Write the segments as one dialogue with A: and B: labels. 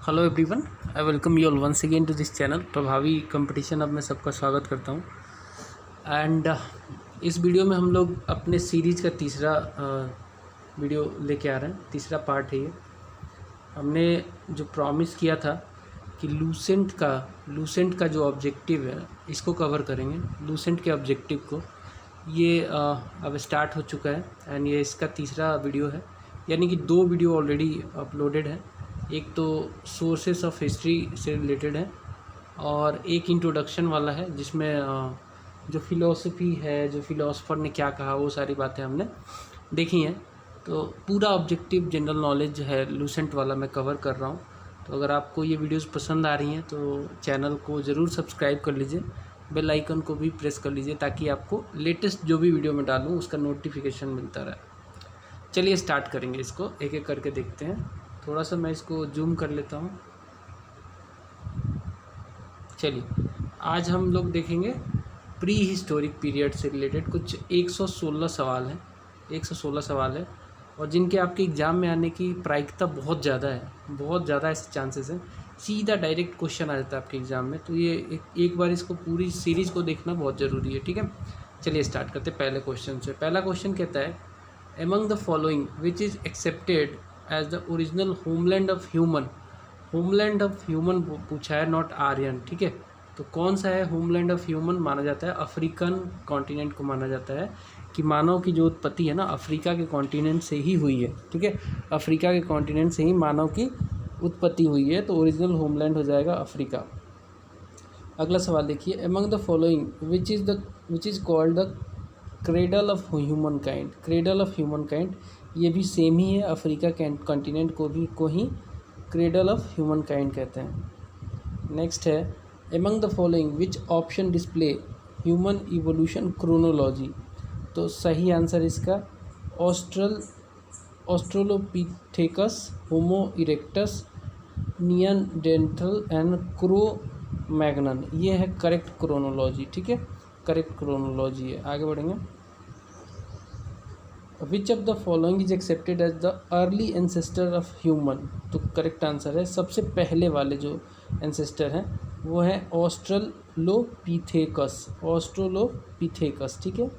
A: Hello everyone, I welcome you all once again to this channel Prabhavi competition. अब मैं सबका स्वागत करता हूँ एंड इस वीडियो में हम लोग अपने सीरीज़ का तीसरा वीडियो लेके आ रहे हैं। तीसरा पार्ट है ये। हमने जो प्रॉमिस किया था कि लूसेंट का जो ऑब्जेक्टिव है इसको कवर करेंगे। लूसेंट के ऑब्जेक्टिव को ये अब स्टार्ट हो चुका है एंड ये इसका तीसरा वीडियो है, यानी कि 2 वीडियो ऑलरेडी अपलोडेड है। एक तो सोर्सेस ऑफ हिस्ट्री से रिलेटेड है और एक इंट्रोडक्शन वाला है जिसमें जो फिलॉसफी है, जो फिलोसोफर ने क्या कहा, वो सारी बातें हमने देखी हैं। तो पूरा ऑब्जेक्टिव जनरल नॉलेज है लूसेंट वाला मैं कवर कर रहा हूँ। तो अगर आपको ये वीडियोस पसंद आ रही हैं तो चैनल को ज़रूर सब्सक्राइब कर लीजिए, बेल आइकन को भी प्रेस कर लीजिए ताकि आपको लेटेस्ट जो भी वीडियो मैं डालूँ उसका नोटिफिकेशन मिलता रहे। चलिए स्टार्ट करेंगे, इसको एक एक करके देखते हैं। थोड़ा सा मैं इसको जूम कर लेता हूँ। चलिए आज हम लोग देखेंगे प्री हिस्टोरिक पीरियड से रिलेटेड कुछ 116 सवाल हैं। 116 सवाल है और जिनके आपके एग्ज़ाम में आने की प्रायिकता बहुत ज़्यादा है, बहुत ज़्यादा ऐसे चांसेस हैं। सीधा डायरेक्ट क्वेश्चन आ जाता है आपके एग्ज़ाम में, तो ये एक बार इसको पूरी सीरीज़ को देखना बहुत ज़रूरी है। ठीक है, चलिए स्टार्ट करते हैं पहले क्वेश्चन से। पहला क्वेश्चन कहता है, among the following which is accepted as the original homeland of human. Homeland of human पूछा है, नॉट आर्यन। ठीक है, तो कौन सा है होमलैंड ऑफ ह्यूमन? माना जाता है अफ्रीकन कॉन्टिनेंट को माना जाता है कि मानव की जो उत्पत्ति है ना अफ्रीका के कॉन्टिनेंट से ही हुई है। ठीक है, अफ्रीका के कॉन्टिनेंट से ही मानव की उत्पत्ति हुई है, तो ओरिजिनल होमलैंड हो जाएगा अफ्रीका। अगला सवाल देखिए, among the following which is called the cradle of human kind. Cradle of human kind ये भी सेम ही है, अफ्रीका कॉन्टिनेंट को ही क्रेडल ऑफ ह्यूमन काइंड कहते हैं। नेक्स्ट है, among the following which option display human evolution chronology. तो सही आंसर इसका Australopithecus, Homo erectus, Neanderthal and Cro Magnon, ये है करेक्ट क्रोनोलॉजी। ठीक है, करेक्ट क्रोनोलॉजी है। आगे बढ़ेंगे। Which of the following is accepted as the early ancestor of human. तो करेक्ट आंसर है सबसे पहले वाले जो एंसेस्टर हैं वो है ऑस्ट्रेलोपिथेकस। ऑस्ट्रेलोपिथेकस, ठीक है।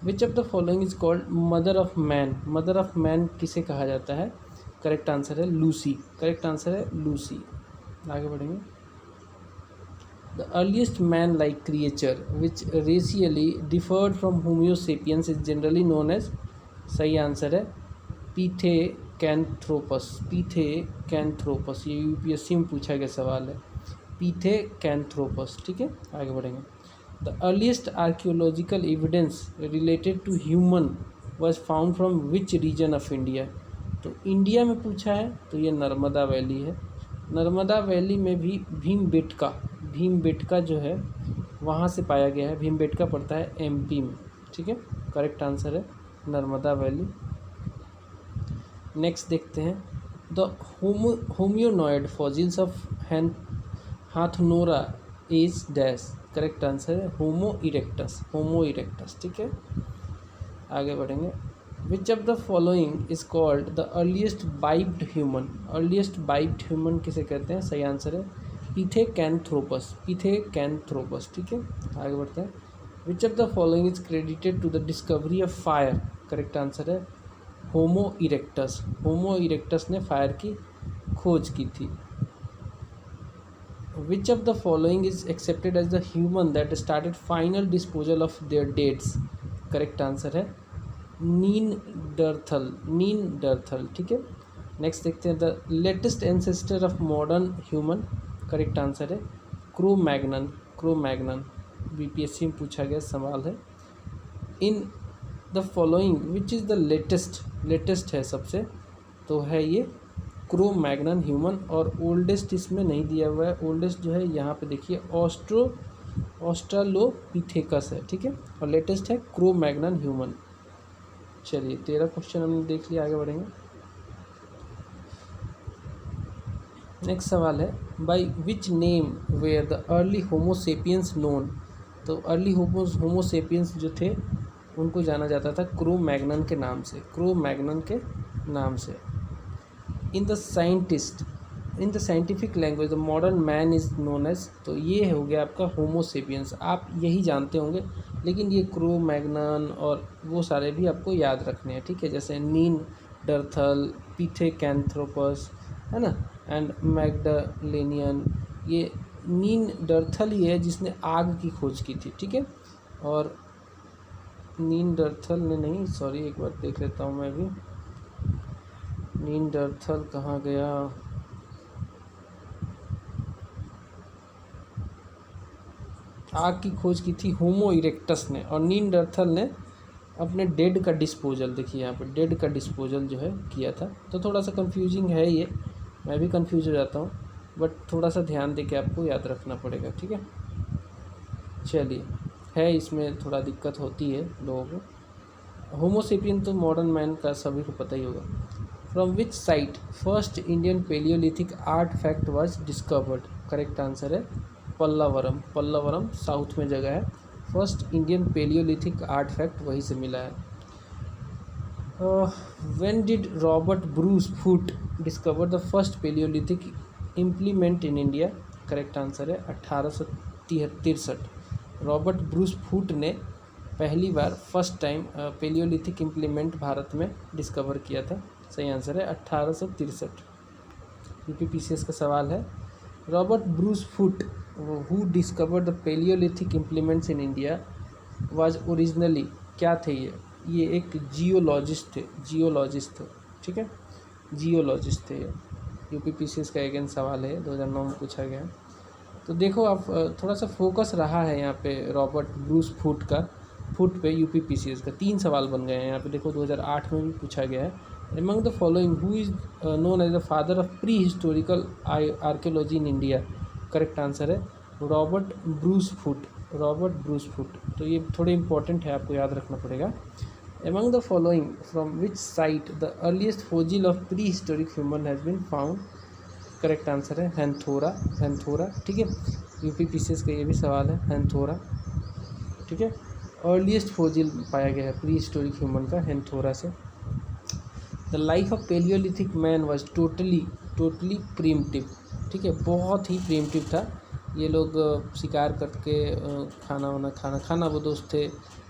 A: विच of the following is called mother of man. Mother of man किसे कहा जाता है? करेक्ट आंसर है लूसी। करेक्ट आंसर है लूसी। आगे बढ़ेंगे। The earliest man-like creature which racially differed from Homo sapiens is generally known as, सही answer है पिथेकैंथ्रोपस। पिथेकैंथ्रोपस ये यूपीएससी में पूछा गया सवाल है, पिथेकैंथ्रोपस। ठीक है, आगे बढ़ेंगे। The earliest archaeological evidence related to human was found from which region of India. तो इंडिया में पूछा है तो ये नर्मदा वैली है। नर्मदा वैली में भी भीमबेटका जो है वहाँ से पाया गया है। भीमबेटका पड़ता है एमपी में। ठीक है, करेक्ट आंसर है नर्मदा वैली। नेक्स्ट देखते हैं, the hominoid fossils of Hathnora is dash. Correct answer है होमो इरेक्टस। होमो इरेक्टस, ठीक है। आगे बढ़ेंगे। Which of the following is called the earliest biped human. Earliest biped human किसे कहते हैं? सही आंसर है पिथेकैंथ्रोपस। पिथेकैंथ्रोपस, ठीक है। आगे बढ़ते हैं। Which of the following is credited to the discovery of fire. Correct answer है होमो इरेक्टस। होमो इरेक्टस ने फायर की खोज की थी। Which of the following is accepted as the human that started final disposal of their deads. Correct answer है Neanderthal, ठीक है। Next देखते हैं, the latest ancestor of modern human. Correct answer है क्रो मैग्नन। बीपीएससी में पूछा गया सवाल है। In the following which is the latest है सबसे, तो है ये क्रो मैग्नन ह्यूमन। और ओल्डेस्ट इसमें नहीं दिया हुआ है। ओल्डेस्ट जो है यहाँ पे देखिए ऑस्ट्रेलोपिथेकस है, ठीक है। और लेटेस्ट है क्रो मैग्नन ह्यूमन। चलिए 13 क्वेश्चन हमने देख लिया, आगे बढ़ेंगे। नेक्स्ट सवाल है, by which name were the early homo sapiens known. तो अर्ली होमोसेपियंस जो थे उनको जाना जाता था क्रो मैग्नन के नाम से। क्रो मैग्नन के नाम से। In the scientist in the scientific language the modern man is known as, तो ये हो गया आपका होमो सेपियंस, आप यही जानते होंगे, लेकिन ये क्रो मैग्नन और वो सारे भी आपको याद रखने हैं, ठीक है, जैसे नीनडरथल, पिथेकैंथ्रोपस, है ना, एंड मैगडालेनियन। ये नीनडरथल ही है जिसने आग की खोज की थी, ठीक है, और नीनडरथल ने नहीं, सॉरी एक बार देख लेता हूँ मैं भी, नीनडरथल कहाँ गया, आग की खोज की थी होमो इरेक्टस ने, और नीनडरथल ने अपने डेड का डिस्पोजल, देखिए यहाँ पे डेड का डिस्पोजल जो है किया था। तो थोड़ा सा कंफ्यूजिंग है ये, मैं भी कंफ्यूज हो जाता हूँ, बट थोड़ा सा ध्यान दे के आपको याद रखना पड़ेगा, ठीक है। चलिए, है इसमें थोड़ा दिक्कत होती है लोगों को। होमोसेपियन तो मॉडर्न मैन का सभी को पता ही होगा। From which site first Indian palaeolithic artefact was discovered, correct answer है पल्लावरम। पल्लावरम साउथ में जगह है, first Indian palaeolithic artefact वहीं से मिला है। When did Robert Bruce Foote discover the first palaeolithic implement in India, correct answer है 1863। Robert Bruce Foote ने पहली बार first time palaeolithic implement Bharat में डिस्कवर किया था, सही आंसर है 1863। यूपीपीसीएस का सवाल है, Robert Bruce Foote who discovered the palaeolithic implements in India was originally, क्या थे ये एक जियोलॉजिस्ट थे, जियोलॉजिस्ट थे, ठीक है, जियोलॉजिस्ट थे ये। यूपीपीसीएस का अगेन सवाल है, 2009 में पूछा गया। तो देखो आप थोड़ा सा फोकस रहा है यहाँ पे रॉबर्ट ब्रूस फूट का, फूट पे यूपीपीसीएस का 3 सवाल बन गए हैं यहाँ पे, देखो 2008 में भी पूछा गया है। Among the following who is known as the father of prehistorical archaeology in India, correct answer है Robert Bruce Foote, Robert Bruce Foote. तो ये थोड़े इंपॉर्टेंट है, आपको याद रखना पड़ेगा। Among the following from which site the earliest fossil of prehistoric human has been found, correct answer है हैंथोरा, हैंथोरा, ठीक है। यूपीपीसीएस का ये भी सवाल है, हैंथोरा, ठीक है। अर्लीस्ट फोजिल पाया गया है प्री हिस्टोरिक ह्यूमन का हैंथोरा से। The life of palaeolithic man was totally preemptive, ठीक है, बहुत ही प्रीम्प्टिव था। ये लोग शिकार करके खाना बदोश थे,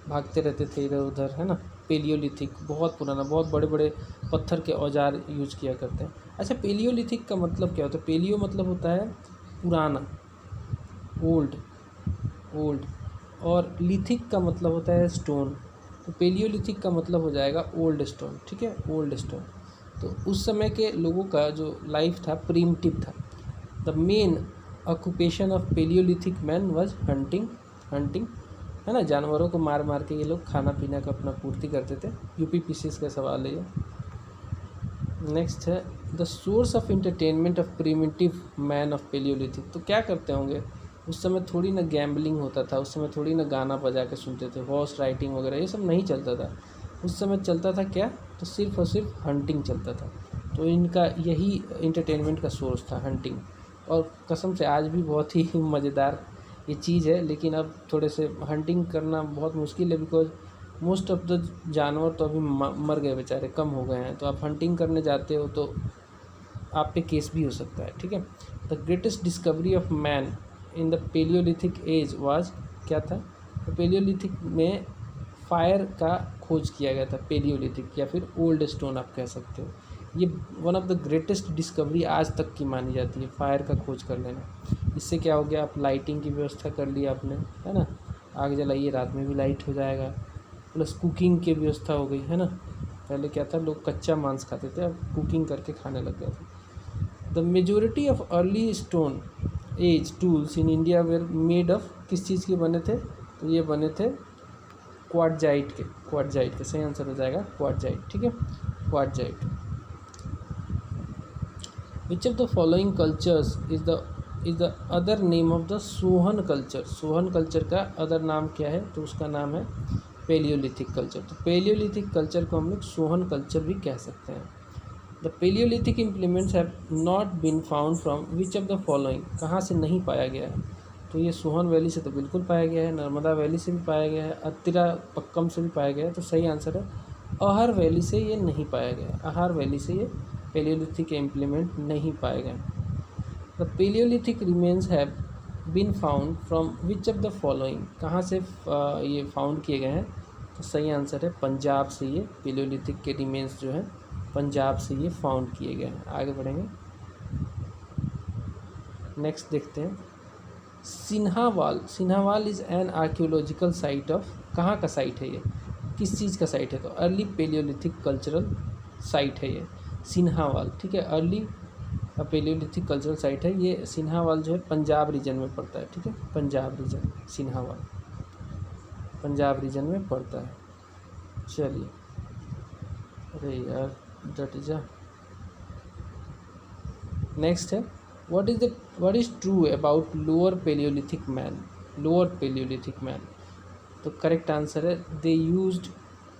A: भागते रहते थे इधर उधर, है ना। पेलियोलिथिक बहुत पुराना, बहुत बड़े बड़े पत्थर के औजार यूज किया करते हैं। अच्छा, पेलियोलिथिक का मतलब क्या होता है? पेलियो मतलब होता है पुराना, ओल्ड, और लिथिक का मतलब होता है स्टोन। तो पेलियोलिथिक का मतलब हो जाएगा ओल्ड स्टोन, ठीक है, ओल्ड स्टोन। तो उस समय के लोगों का जो लाइफ था प्रीमिटिव था। The main occupation of palaeolithic man was hunting, है ना, जानवरों को मार मार के ये लोग खाना पीना का अपना पूर्ति करते थे। यूपीपीसीएस का सवाल है ये। नेक्स्ट है the source of entertainment of primitive man of palaeolithic. तो क्या करते होंगे उस समय? थोड़ी ना गैम्बलिंग होता था उस समय, थोड़ी ना गाना बजा के सुनते थे, हॉर्स राइडिंग वगैरह ये सब नहीं चलता था उस समय। चलता था क्या? तो सिर्फ और सिर्फ हंटिंग चलता था। तो इनका यही इंटरटेनमेंट का सोर्स था, हंटिंग। और कसम से आज भी बहुत ही मज़ेदार ये चीज़ है, लेकिन अब थोड़े से हंटिंग करना बहुत मुश्किल है, बिकॉज मोस्ट ऑफ द जानवर तो अभी मर गए बेचारे, कम हो गए हैं। तो आप हंटिंग करने जाते हो तो आप पे केस भी हो सकता है, ठीक है। The greatest discovery of man in the palaeolithic age was, क्या था? तो पेलियोलिथिक में फायर का खोज किया गया था, पेलियोलिथिक या फिर ओल्ड स्टोन आप कह सकते हो। ये one of the greatest discovery आज तक की मानी जाती है, फायर का खोज कर लेना। इससे क्या हो गया? आप लाइटिंग की व्यवस्था कर ली आपने, है ना, आग जलाइए, रात में भी लाइट हो जाएगा, प्लस कुकिंग की व्यवस्था हो गई, है ना। पहले क्या था, लोग कच्चा मांस खाते थे, अब कुकिंग करके खाने लग गए थे। The majority of early stone age tools in India were made of, किस चीज़ के बने थे? तो ये बने थे क्वार्टजाइट के, सही आंसर हो जाएगा क्वार्टजाइट, ठीक है, quartzite. Which of the following cultures is the other name of the Sohan culture? Sohan culture का अदर नाम क्या है? तो उसका नाम है पेलियोलिथिक कल्चर। तो पेलियोलिथिक कल्चर को हम लोग सोहन कल्चर भी कह सकते हैं। The palaeolithic implements have not been found from which of the following, कहाँ से नहीं पाया गया है? तो ये सोहन वैली से तो बिल्कुल पाया गया है, नर्मदा वैली से भी पाया गया है, अत्तिरा पक्कम से भी पाया गया है। तो सही आंसर है अहर वैली से ये नहीं पाया गया, अहर वैली से ये पेलियोलिथिक के इम्प्लीमेंट नहीं पाए गए। The palaeolithic remains have been found from which of the following, कहाँ से ये फाउंड किए गए हैं? तो सही आंसर है पंजाब से। ये पेलियोलिथिक के रिमेन्स जो है पंजाब से ये फाउंड किए गए हैं। आगे बढ़ेंगे, नेक्स्ट देखते हैं। Sihawal is an archaeological site of, कहाँ का साइट है ये, किस चीज़ का साइट है? तो अर्ली पेलियोलिथिक कल्चरल साइट है ये सिन्हावाल, ठीक है। अर्ली पेलियोलिथिक कल्चरल साइट है ये। सिन्हावाल जो है पंजाब रीजन में पड़ता है, ठीक है। पंजाब रीजन, सिन्हावाल पंजाब रीजन में पड़ता है। चलिए, अरे यार डट जा। नेक्स्ट है, what is true about lower palaeolithic man? तो करेक्ट आंसर है they used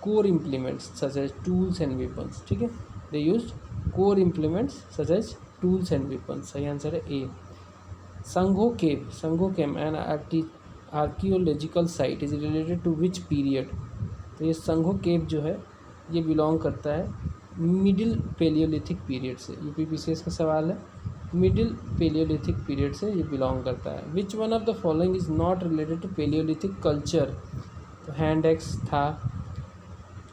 A: core implements such as tools and weapons, ठीक है। They used core implements such as tools and weapons, सही आंसर है A. Sanghao cave an archaeological site is related to which period? तो ये संगो केव जो है ये बिलोंग करता है मिडिल पेलियोलिथिक पीरियड से। यूपीपीसीएस का सवाल है, मिडिल पेलियोलिथिक पीरियड से ये बिलोंग करता है। Which one of the following is not related to palaeolithic culture? तो हैंड एक्स था,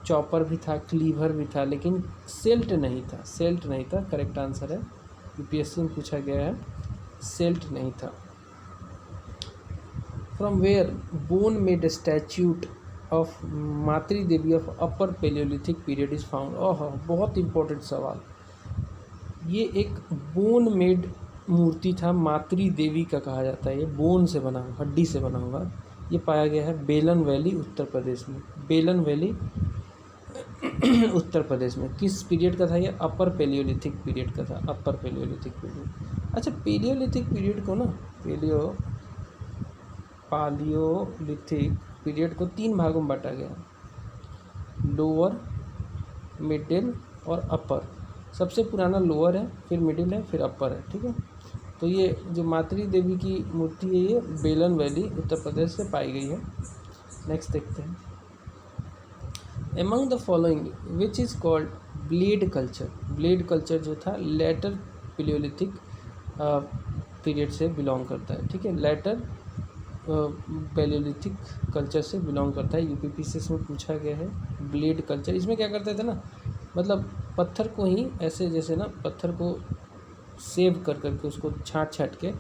A: चॉपर भी था, क्लीवर भी था, लेकिन सेल्ट नहीं था। करेक्ट आंसर है, यूपीएससी में पूछा गया है, सेल्ट नहीं था। From where bone made statuette of Matri Devi of upper palaeolithic period is found? Oh, बहुत इंपॉर्टेंट सवाल। ये एक बोन मेड मूर्ति था, मातृ देवी का कहा जाता है। ये बोन से बना हुआ, हड्डी से बना हुआ। ये पाया गया है बेलन वैली उत्तर प्रदेश में। बेलन वैली उत्तर प्रदेश में। किस पीरियड का था ये? अपर पेलियोलिथिक पीरियड का था, अपर पेलियोलिथिक पीरियड। अच्छा, पेलियोलिथिक पीरियड को ना पालियोलिथिक पीरियड को 3 भागों में बांटा गया, लोअर, मिडिल और अपर। सबसे पुराना लोअर है, फिर मिडिल है, फिर अपर है, ठीक है। तो ये जो मातृ देवी की मूर्ति है ये बेलन वैली उत्तर प्रदेश से पाई गई है। नेक्स्ट देखते हैं, among the following which is called blade culture जो था लेटर पेलियोलिथिक पीरियड से बिलोंग करता है, ठीक है। लेटर पेलियोलिथिक कल्चर से बिलोंग करता है। यूपीपीसीएस में पूछा गया है ब्लेड कल्चर। इसमें क्या करते थे ना, मतलब पत्थर को ही ऐसे, जैसे ना पत्थर को सेव कर करके उसको छाट के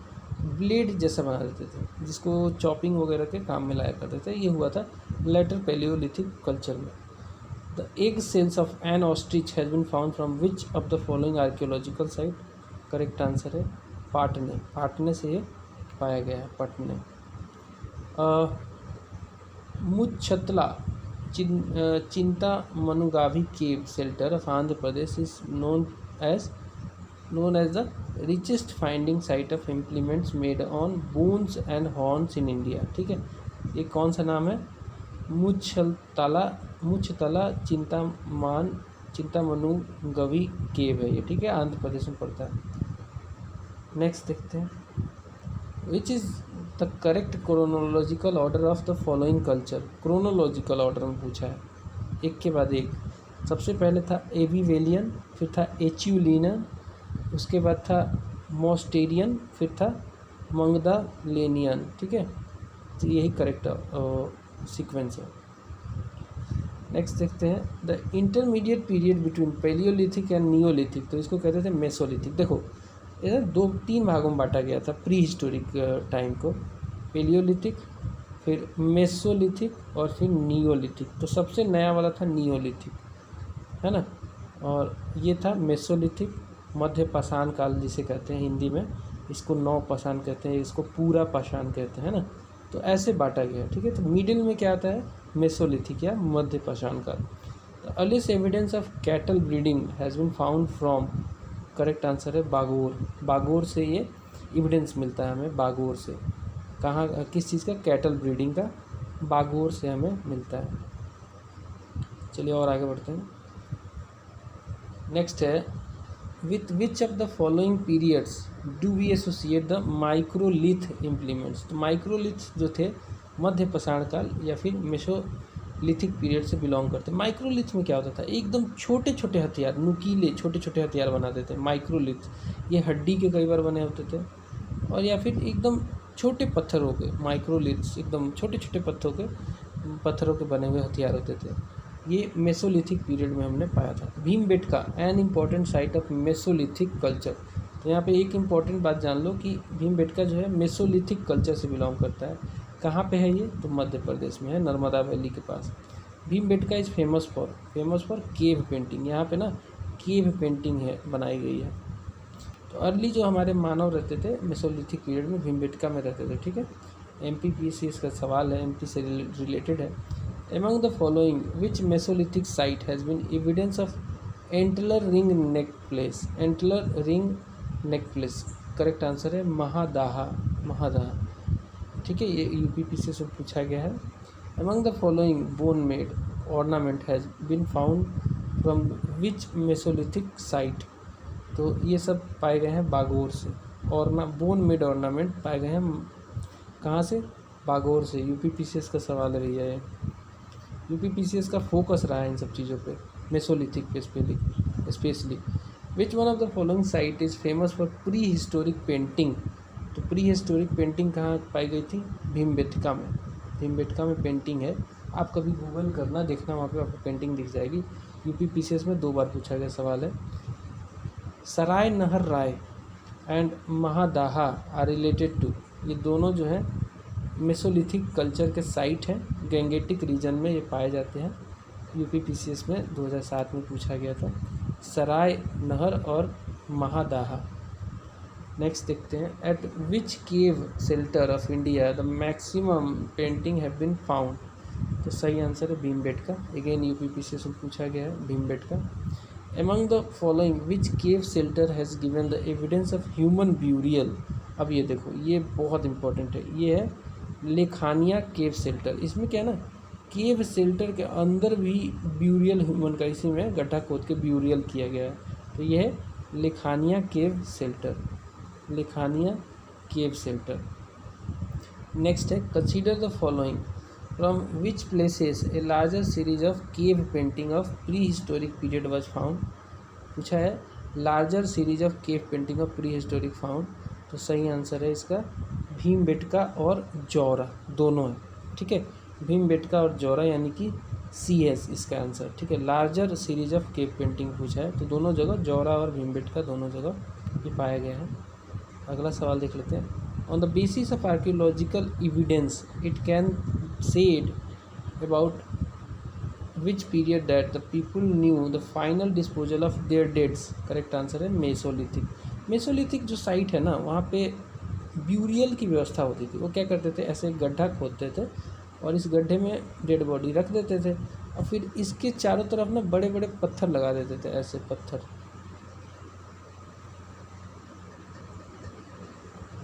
A: ब्लेड जैसा बना देते थे, जिसको चॉपिंग वगैरह के काम में लाया करते थे। ये हुआ था लेटर पेलियोलिथिक कल्चर में। The egg shells of an ostrich has been found from which of the following archaeological site? Correct answer है पाटने से ये पाया गया है, Patne. Muchchatla Chintamanugavi cave shelter of Andhra Pradesh is known as the richest finding site of implements made on bones and horns in India, ठीक है। ये कौन सा नाम है? मुच्छतला चिंतामनुगावी केव है ये, ठीक है। आंध्र प्रदेश में पड़ता है। नेक्स्ट देखते हैं, which is the correct chronological order of the following culture? Chronological order में पूछा है, एक के बाद एक। सबसे पहले था एविवेलियन, फिर था एच्यूलिनन, उसके बाद था मोस्टेरियन, फिर था मंगदालेनियन, ठीक है। तो यही करेक्ट सीक्वेंस है। नेक्स्ट देखते हैं, the intermediate period between palaeolithic and neolithic, तो इसको कहते थे मेसोलिथिक। देखो ये 2-3 भागों में बांटा गया था प्री हिस्टोरिक टाइम को, पेलियोलिथिक, फिर मेसोलिथिक और फिर नियोलिथिक। तो सबसे नया वाला था नियोलिथिक, है ना, और ये था मेसोलिथिक, मध्य पाषाण काल जिसे कहते हैं हिंदी में। इसको नव पाषाण कहते हैं, इसको पूरा पाषाण कहते हैं ना। तो ऐसे बांटा गया, ठीक है। तो मिडिल में क्या आता है? मेसोलिथिक या मध्य पाषाण काल। The earliest evidence of cattle breeding has been found from? Correct answer है बागोर से ये एविडेंस मिलता है हमें, बागोर से। कहाँ, किस चीज़ का? कैटल ब्रीडिंग का, बागोर से हमें मिलता है। चलिए और आगे बढ़ते हैं। नेक्स्ट है, with which of the following periods do we associate the microlith implements? तो माइक्रोलिथ जो थे मध्य पाषाण काल या फिर लिथिक पीरियड से बिलोंग करते हैं। माइक्रोलिथ में क्या होता था, एकदम छोटे छोटे हथियार, नुकीले छोटे छोटे हथियार बनाते थे माइक्रोलिथ। ये हड्डी के कई बार बने होते थे, और या फिर एकदम छोटे पत्थरों के, माइक्रोलिथ्स एकदम छोटे छोटे पत्थरों के बने हुए हथियार होते थे। ये मेसोलिथिक पीरियड में हमने पाया था। Bhimbetka an important site of Mesolithic culture. तो यहाँ पे एक इम्पॉर्टेंट बात जान लो कि भीमबेटका जो है मेसोलिथिक कल्चर से बिलोंग करता है। कहाँ पे है ये, तो मध्य प्रदेश में है, नर्मदा वैली के पास। Bhimbetka is famous for cave painting. यहाँ पे ना केव पेंटिंग है, बनाई गई है। तो अर्ली जो हमारे मानव रहते थे मेसोलिथिक पीरियड में भीमबेटका में रहते थे, ठीक है। MPPSC का सवाल है, MP से रिलेटेड है। Among the following which mesolithic site has been evidence of antler ring necklace. Antler ring necklace correct answer है महादाहा। ठीक है, ये UPPSC से पूछा गया है। Among the following bone made ornament has been found from which mesolithic site. तो ये सब पाए गए हैं बागोर से। और बोन मेड ऑर्नामेंट पाए गए हैं कहाँ से, बागोर से। UPPSC का सवाल है भैया ये। UPPSC का फोकस रहा है इन सब चीज़ों पे, मेसोलिथिक पे specially. Which one of the following site is famous for pre historic painting. तो प्री हिस्टोरिक पेंटिंग कहाँ पाई गई थी, भीमबेटका में। भीमबेटका में पेंटिंग है, आप कभी गूगल करना, देखना, वहाँ पे आपको पेंटिंग दिख जाएगी। UPPSC में 2 बार पूछा गया सवाल है। सराय नहर राय एंड महादाहा आर रिलेटेड टू। ये दोनों जो है मेसोलिथिक कल्चर के साइट हैं, गैंगेटिक रीजन में ये पाए जाते हैं। UPPSC में 2007 में पूछा गया था, सराय नहर और महादाहा। नेक्स्ट देखते हैं, at which cave shelter of India the maximum painting have been found. तो सही आंसर है भीमबेटका। अगेन UPPSC से पूछा गया है Bhimbetka. Among the following which cave shelter has given the evidence of human burial। अब ये देखो, ये बहुत इंपॉर्टेंट है। ये है लेखानिया केव शेल्टर। इसमें क्या है ना, केव शेल्टर के अंदर भी ब्यूरियल ह्यूमन का, इसी में गड्ढा खोद के ब्यूरियल किया गया है। तो ये है लेखानिया केव शेल्टर, लेखानिया केव शेल्टर। नेक्स्ट है, consider the following from which places a larger series of cave painting of prehistoric period was found. पूछा है larger series of cave painting of pre historic found. तो सही आंसर है इसका भीमबेटका और जौरा दोनों है, ठीक है। भीमबेटका और जौरा यानी कि CS इसका आंसर, ठीक है। Larger series of cave painting पूछा है, तो दोनों जगह जौरा और भीमबेटका दोनों जगह ये पाया गया है। अगला सवाल देख लेते हैं। On the basis of archaeological evidence it can said about which period that the people knew the final disposal of their deads। Correct answer है मेसोलिथिक। मेसोलिथिक जो साइट है ना, वहाँ पे ब्यूरियल की व्यवस्था होती थी। वो क्या करते थे, ऐसे गड्ढा खोदते थे और इस गड्ढे में डेड बॉडी रख देते थे, और फिर इसके चारों तरफ ना बड़े बड़े पत्थर लगा देते थे, ऐसे पत्थर।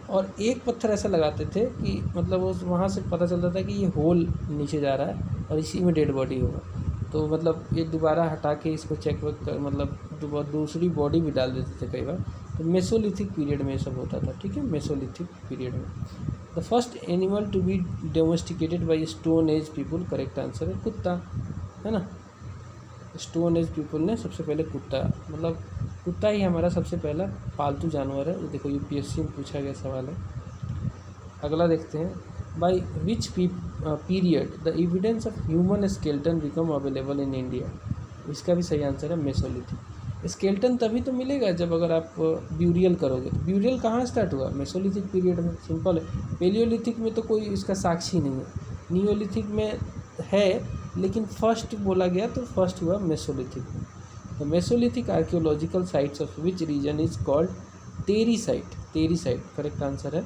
A: और एक पत्थर ऐसा लगाते थे कि मतलब वो वहाँ से पता चलता था कि ये होल नीचे जा रहा है और इसी में डेड बॉडी होगा। तो मतलब ये दोबारा हटा के इसको चेक वेक कर, मतलब दूसरी बॉडी भी डाल देते थे कई बार। तो मेसोलिथिक पीरियड में ये सब होता था, ठीक है, मेसोलिथिक पीरियड में। The first animal to be domesticated by stone age people. Correct answer है कुत्ता, है ना। स्टोन एज पीपल ने सबसे पहले कुत्ता, मतलब कुत्ता ही हमारा सबसे पहला पालतू जानवर है। देखो UPSC में पूछा गया सवाल है। अगला देखते हैं, by which period the evidence of human skeleton become available in India. इसका भी सही आंसर है मेसोलिथिक। स्केल्टन तभी तो मिलेगा जब अगर आप ब्यूरियल करोगे। तो ब्यूरियल कहाँ स्टार्ट हुआ, मेसोलिथिक पीरियड में, सिंपल है। पेलियोलिथिक में तो कोई इसका साक्षी नहीं है, नियोलिथिक में है, लेकिन फर्स्ट बोला गया तो फर्स्ट हुआ मेसोलिथिक में। The Mesolithic archaeological sites of which reason is called तेरी साइट। तेरी साइट करेक्ट आंसर है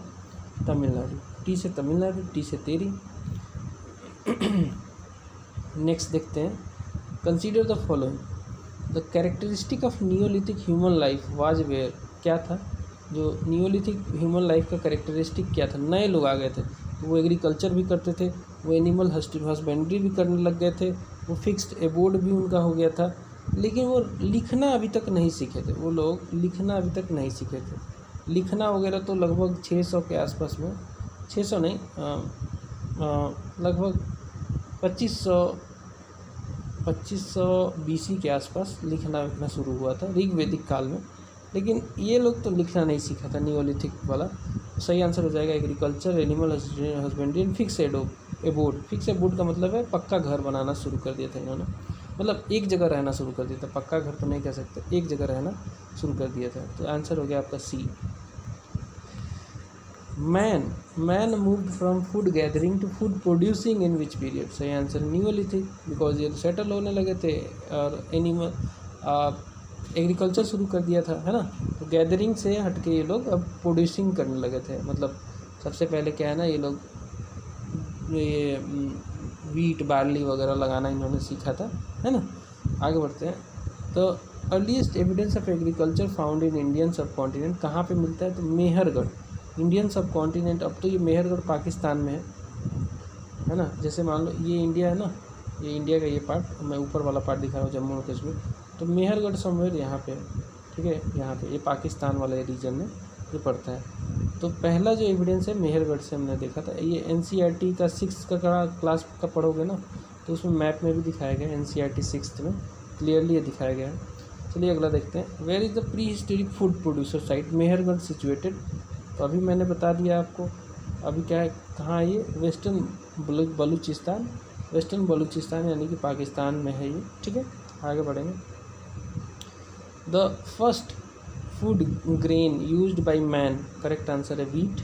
A: तमिलनाडु। टी से तमिलनाडु, टी से तेरी। नेक्स्ट देखते हैं, consider the following the characteristic of neolithic human life was where. क्या था जो नियोलिथिक ह्यूमन लाइफ का कैरेक्टरिस्टिक क्या था। नए लोग आ गए थे, वो एग्रीकल्चर भी करते थे, वो एनिमल हस्बेंड्री भी करने लग गए थे, वो फिक्स्ड एबोर्ड भी उनका हो गया था, लेकिन वो लिखना अभी तक नहीं सीखे थे। वो लोग लिखना अभी तक नहीं सीखे थे। लिखना वगैरह तो लगभग 600 के आसपास में, 600 नहीं, लगभग 2500 2500 BC के आसपास लिखना शुरू हुआ था ऋग्वेदिक काल में। लेकिन ये लोग तो लिखना नहीं सीखा था नियोलिथिक वाला। तो सही आंसर हो जाएगा agriculture, animal husbandry and fix abode. Fix abode का मतलब है पक्का घर बनाना शुरू कर दिया था इन्होंने, मतलब एक जगह रहना शुरू कर दिया था। पक्का घर तो नहीं कह सकते, एक जगह रहना शुरू कर दिया था। तो आंसर हो गया आपका C. Man moved from food gathering to food producing in which period? सही आंसर न्यूलिथिक, बिकॉज ये सेटल होने लगे थे और एनिमल एग्रीकल्चर शुरू कर दिया था, है ना। तो गैदरिंग से हटके ये लोग अब प्रोड्यूसिंग करने लगे थे। मतलब सबसे पहले क्या है ना, ये लोग ये वीट बार्ली वगैरह लगाना इन्होंने सीखा था, है ना। आगे बढ़ते हैं। तो earliest evidence of agriculture found in Indian सब कॉन्टिनेंट कहाँ पे मिलता है? तो मेहरगढ़, इंडियन सब कॉन्टिनेंट। अब तो ये मेहरगढ़ पाकिस्तान में है ना। जैसे मान लो ये इंडिया है ना, ये इंडिया का ये पार्ट, मैं ऊपर वाला पार्ट दिखा रहा हूँ जम्मू और कश्मीर, तो मेहरगढ़ समवेयर यहाँ पे है, ठीक है। यहाँ पे ये पाकिस्तान वाले रीजन में ये पड़ता है। तो पहला जो एविडेंस है मेहरगढ़ से हमने देखा था। ये NCERT का 6th का क्लास का पढ़ोगे ना, तो उसमें मैप में भी दिखाया गया है। NCERT 6th में क्लियरली ये दिखाया गया है। चलिए अगला देखते हैं। Where is the prehistoric food producer site Mehrgarh situated? तो अभी मैंने बता दिया आपको। अभी क्या है, कहाँ है ये? वेस्टर्न बलूचिस्तान, वेस्टर्न बलूचिस्तान यानी कि पाकिस्तान में है ये, ठीक है। आगे बढ़ेंगे। The first food grain used by man, correct answer है वीट,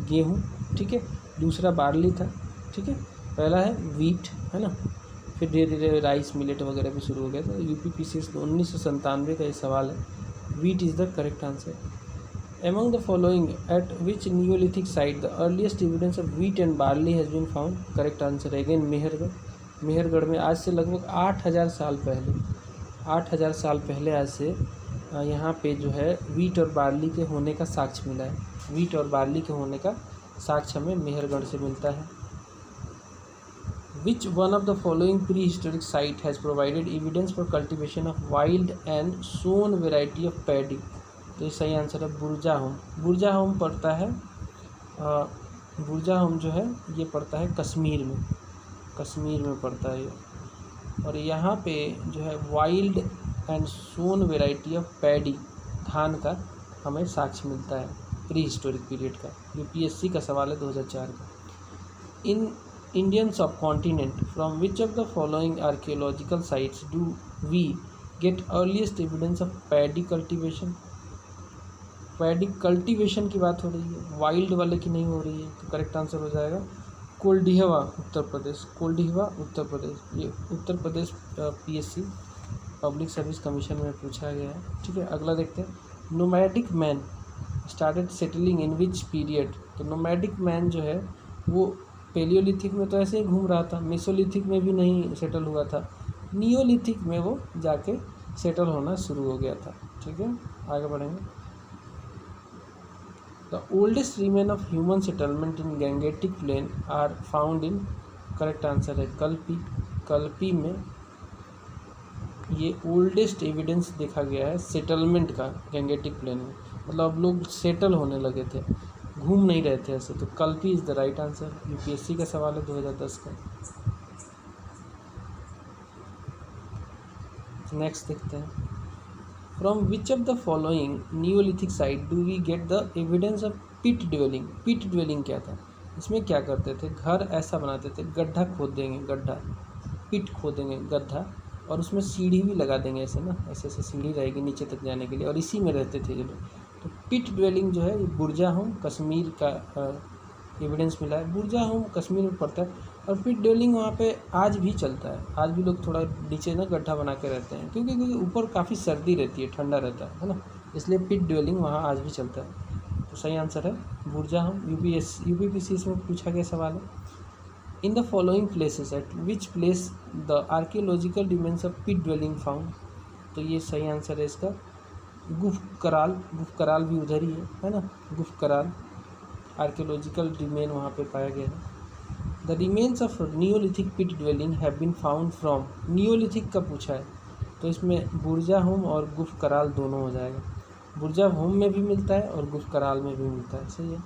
A: गेहूँ, ठीक है। दूसरा बार्ली था, ठीक है। पहला है वीट, है ना। फिर धीरे धीरे राइस, मिलेट वगैरह भी शुरू हो गया था। UPPCS 1997 का ये सवाल है। Wheat is the correct answer. Among the following, at which Neolithic site the earliest evidence of wheat and barley has been found? Correct answer again Mehrgarh. Mehrgarh में आज से लगभग 8000 साल पहले, 8000 साल पहले आज से यहाँ पे जो है वीट और बार्ली के होने का साक्ष्य मिला है। वीट और बार्ली के होने का साक्ष्य हमें मेहरगढ़ से मिलता है। Which one of the following prehistoric site has provided evidence for cultivation of wild and sown variety of paddy? तो ये सही आंसर है बुरजा होम। बुरजा होम पड़ता है बुरजा होम जो है ये पड़ता है कश्मीर में, कश्मीर में पड़ता है ये। और यहाँ पे जो है wild and sown variety of paddy, धान का हमें साक्ष्य मिलता है प्री हिस्टोरिक पीरियड का। UPSC का सवाल है 2004 का। In Indian subcontinent from which of the following archaeological sites do we get earliest evidence of paddy cultivation? Paddy cultivation की बात हो रही है, वाइल्ड वाले की नहीं हो रही है। तो करेक्ट आंसर हो जाएगा कोल्डिहवा, उत्तर प्रदेश। कोल्डिहवा उत्तर प्रदेश, ये Uttar Pradesh PSC public service commission में पूछा गया है, ठीक है। अगला देखते हैं। Nomadic man started settling in which period? तो नोमैडिक मैन जो है वो पेलियोलिथिक में तो ऐसे ही घूम रहा था, मेसोलिथिक में भी नहीं सेटल हुआ था, नियोलिथिक में वो जाके सेटल होना शुरू हो गया था, ठीक है। आगे बढ़ेंगे। The oldest remain of human settlement in Gangetic Plain are found in, correct answer है कल्पी। कल्पी में ये ओल्डेस्ट एविडेंस देखा गया है सेटलमेंट का गैंगेटिक प्लेन में। मतलब अब लोग सेटल होने लगे थे, घूम नहीं रहे थे ऐसे। तो Kalpi is the right answer. UPSC का सवाल है 2010 का। नेक्स्ट देखते हैं। From which of the following Neolithic site do we get the evidence of pit dwelling? Pit dwelling क्या था? इसमें क्या करते थे? घर ऐसा बनाते थे, गड्ढा खोद देंगे, गड्ढा, पिट खोदेंगे गड्ढा, और उसमें सीढ़ी भी लगा देंगे ऐसे ना, ऐसे ऐसे सीढ़ी रहेगी नीचे तक जाने के लिए, और इसी में रहते थे ये लोग। तो पिट ड्वेलिंग जो है ये बुरजा होम कश्मीर का एविडेंस मिला है। बुरजा होम कश्मीर में पड़ता है, और पिट ड्वेलिंग वहाँ पे आज भी चलता है। आज भी लोग थोड़ा नीचे ना गड्ढा बना के रहते हैं, क्योंकि ऊपर काफ़ी सर्दी रहती है, ठंडा रहता है ना, इसलिए पिट ड्वेलिंग वहाँ आज भी चलता है। तो सही आंसर है बुरजा होम। UPPC में पूछा गया सवाल है। In the following places at which place the archaeological remains of pit dwelling found? तो ये सही आंसर है इसका गुफ कराल। गुफ कराल भी उधर ही है ना। गुफ कराल आर्कियोलॉजिकल रिमेन वहाँ पे पाया गया है। The remains of neolithic pit dwelling have been found from, neolithic का पूछा है तो इसमें बुरजा होम और गुफ कराल दोनों हो जाएगा। बुरजा होम में भी मिलता है और गुफ कराल में भी मिलता है, सही है।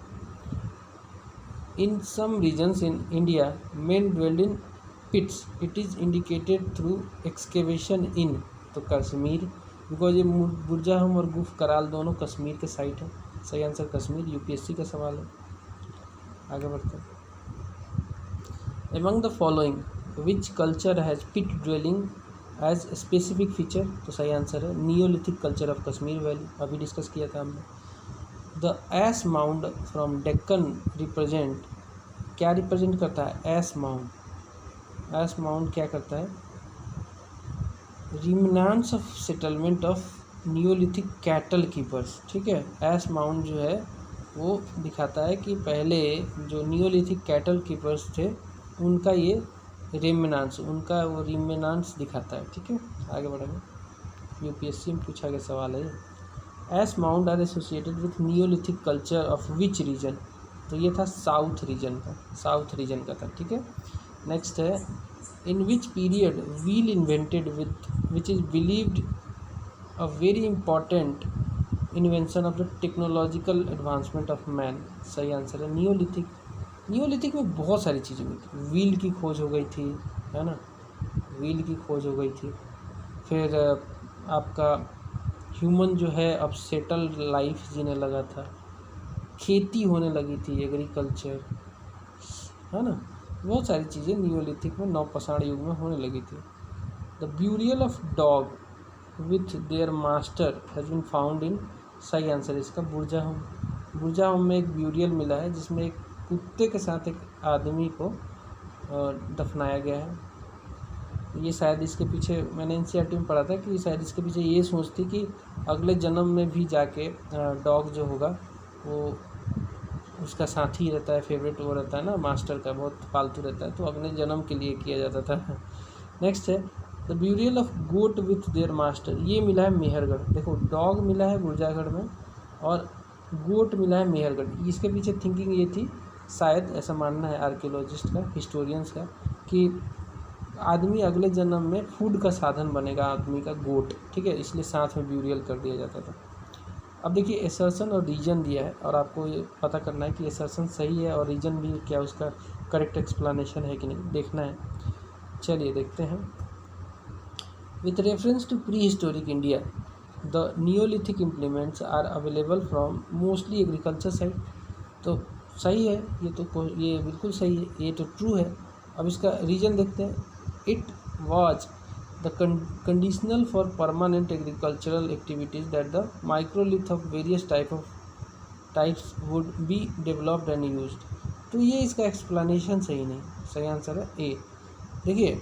A: In some regions in India men dwelled in pits, it is indicated through excavation in, तो कश्मीर, बिकॉज ये बुर्जाहम और गुफ कराल दोनों कश्मीर के साइट है। सही आंसर कश्मीर। यूपीएससी का सवाल है। आगे बढ़ते हैं। Among the following which culture has pit dwelling as specific feature, तो सही आंसर है neolithic culture of Kashmir valley, अभी डिस्कस किया था हमने। The ash mound from Deccan represent, क्या रिप्रेजेंट करता है एस माउंड? एस माउंड क्या करता है? Remnants of settlement of neolithic cattle keepers, ठीक है। एस माउंड जो है वो दिखाता है कि पहले जो नियोलिथिक कैटल कीपर्स थे उनका ये रिमनांट्स, उनका वो रिमनांट्स दिखाता है, ठीक है। आगे बढ़ेंगे। यूपीएससी में पूछा गया सवाल है। Ash mound are associated with neolithic culture of which region, तो ये था साउथ रीजन का, साउथ रीजन का था, ठीक है। नेक्स्ट है in which period wheel invented with which is believed a very important invention of the technological advancement of man, सही आंसर है नियोलिथिक। नियोलिथिक में बहुत सारी चीज़ें हुई थी, व्हील की खोज हो गई थी, है ना, व्हील की खोज हो गई थी। फिर आपका ह्यूमन जो है अब सेटल लाइफ जीने लगा था, खेती होने लगी थी, एग्रीकल्चर, है ना, बहुत सारी चीज़ें नियोलिथिक में नवपाषाण युग में होने लगी थी। The burial of dog with their master has been found in, सही आंसर है इसका बुर्जाहम। बुर्जाहम में एक ब्यूरियल मिला है जिसमें एक कुत्ते के साथ एक आदमी को दफनाया गया है। ये शायद इसके पीछे मैंने एनसीईआरटी में पढ़ा था कि शायद इसके पीछे ये सोच थी कि अगले जन्म में भी जाके डॉग जो होगा वो उसका साथी रहता है, फेवरेट वो रहता है ना, मास्टर का बहुत पालतू रहता है, तो अगले जन्म के लिए किया जाता था। नेक्स्ट है the burial of goat with their master, ये मिला है मेहरगढ़। देखो डॉग मिला है बुर्जागढ़ में और गोट मिला है मेहरगढ़। इसके पीछे थिंकिंग ये थी, शायद ऐसा मानना है आर्कियोलॉजिस्ट का, हिस्टोरियंस का, कि आदमी अगले जन्म में फूड का साधन बनेगा आदमी का गोट, ठीक है, इसलिए साथ में ब्यूरियल कर दिया जाता था। अब देखिए एसर्शन और रीजन दिया है और आपको ये पता करना है कि एसर्शन सही है और रीजन भी क्या उसका करेक्ट एक्सप्लेनेशन है कि नहीं, देखना है। चलिए देखते हैं। With reference to prehistoric India the neolithic implements are available from mostly agriculture site, तो सही है ये, तो ये बिल्कुल सही है, ये तो ट्रू है। अब इसका रीजन देखते हैं। It was the conditional for permanent agricultural activities that the microlith of various types would be developed and used, तो ये इसका एक्सप्लेनेशन सही नहीं, सही आंसर है ए। देखिए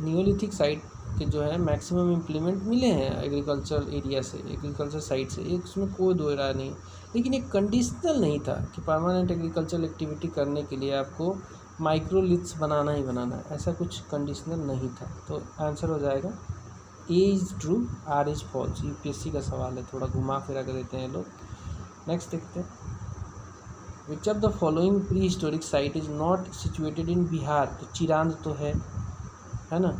A: नियोलिथिक साइट के जो है मैक्सिमम इम्प्लीमेंट मिले हैं एग्रीकल्चर एरिया से, एग्रीकल्चर साइट से, एक उसमें कोई दो राय नहीं, लेकिन एक कंडीशनल नहीं था कि परमानेंट एग्रीकल्चर एक्टिविटी करने के लिए आपको माइक्रोलिथ्स बनाना ही बनाना है, ऐसा कुछ कंडीशनल नहीं था। तो आंसर हो जाएगा A is true, R is false. UPSC का सवाल है, थोड़ा घुमा फिरा कर देते हैं लोग। नेक्स्ट देखते हैं। Which of the following prehistoric site is not situated in Bihar, तो चिरांद तो है ना,